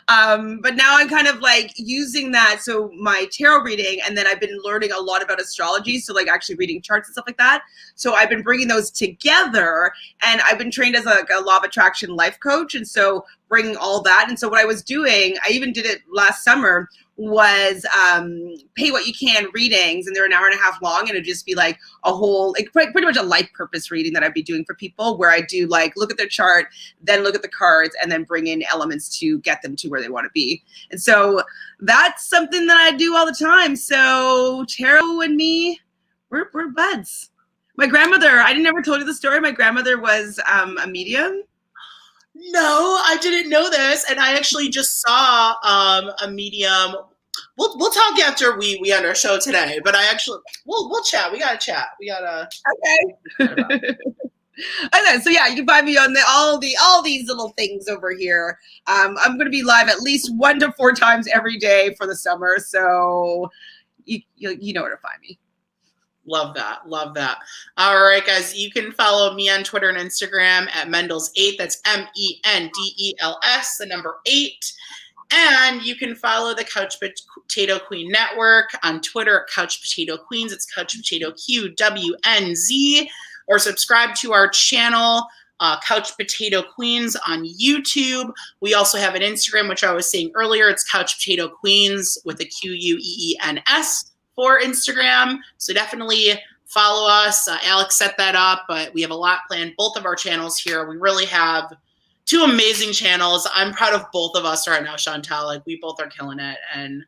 S2: But now I'm kind of like using that. So my tarot reading, and then I've been learning a lot about astrology. So like actually reading charts and stuff like that. So I've been bringing those together, and I've been trained as a law of attraction life coach. And so bring all that. And so what I was doing, I even did it last summer, was pay what you can readings, and they're an hour and a half long, and it'd just be like a whole, like pretty much a life purpose reading that I'd be doing for people, where I do like look at their chart, then look at the cards, and then bring in elements to get them to where they want to be. And so that's something that I do all the time. So tarot and me, we're buds. My grandmother, I never told you the story. My grandmother was a medium.
S1: No, I didn't know this, and I actually just saw a medium. We'll talk after we end our show today, but we'll chat. We gotta chat.
S2: Okay. Okay, so yeah, you can find me on all these little things over here. I'm going to be live at least 1 to 4 times every day for the summer, so you know where to find me.
S1: Love that. All right, guys, you can follow me on Twitter and Instagram at Mendels8. That's MENDELS, the number 8. And you can follow the Couch Potato Queen Network on Twitter at Couch Potato Queens. It's Couch Potato QWNZ. Or subscribe to our channel, Couch Potato Queens on YouTube. We also have an Instagram, which I was saying earlier. It's Couch Potato Queens with a QUEENS for Instagram. So definitely follow us. Alex set that up, but we have a lot planned. Both of our channels here. We really have 2 amazing channels. I'm proud of both of us right now, Chantele. Like, we both are killing it, and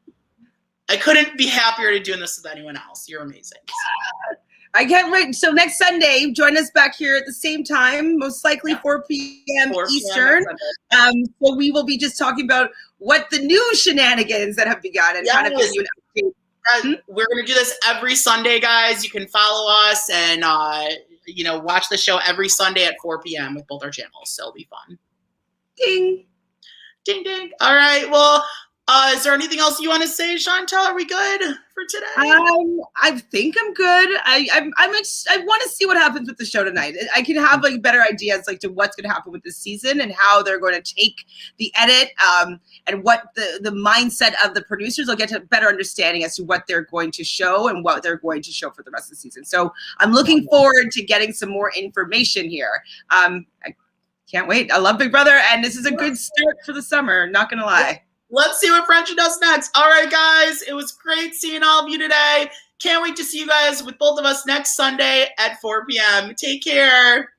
S1: I couldn't be happier to doing this with anyone else. You're amazing.
S2: I can't wait. So next Sunday, join us back here at the same time, most likely 4 p.m. Eastern. So we will be just talking about what the new shenanigans that have begun, and kind of give you an update.
S1: We're going to do this every Sunday, guys. You can follow us and, watch the show every Sunday at 4 p.m. with both our channels. So it'll be fun.
S2: Ding.
S1: Ding, ding. All right. Well, is there anything else you want to say, Chantele? Are we good for today?
S2: I think I'm good. I want to see what happens with the show tonight. I can have like better ideas like to what's going to happen with this season and how they're going to take the edit and what the mindset of the producers. I'll get a better understanding as to what they're going to show and what they're going to show for the rest of the season. So I'm looking forward to getting some more information here. I can't wait. I love Big Brother, and this is a good start for the summer. Not going to lie.
S1: Let's see what Frenchie does next. All right, guys. It was great seeing all of you today. Can't wait to see you guys with both of us next Sunday at 4 p.m. Take care.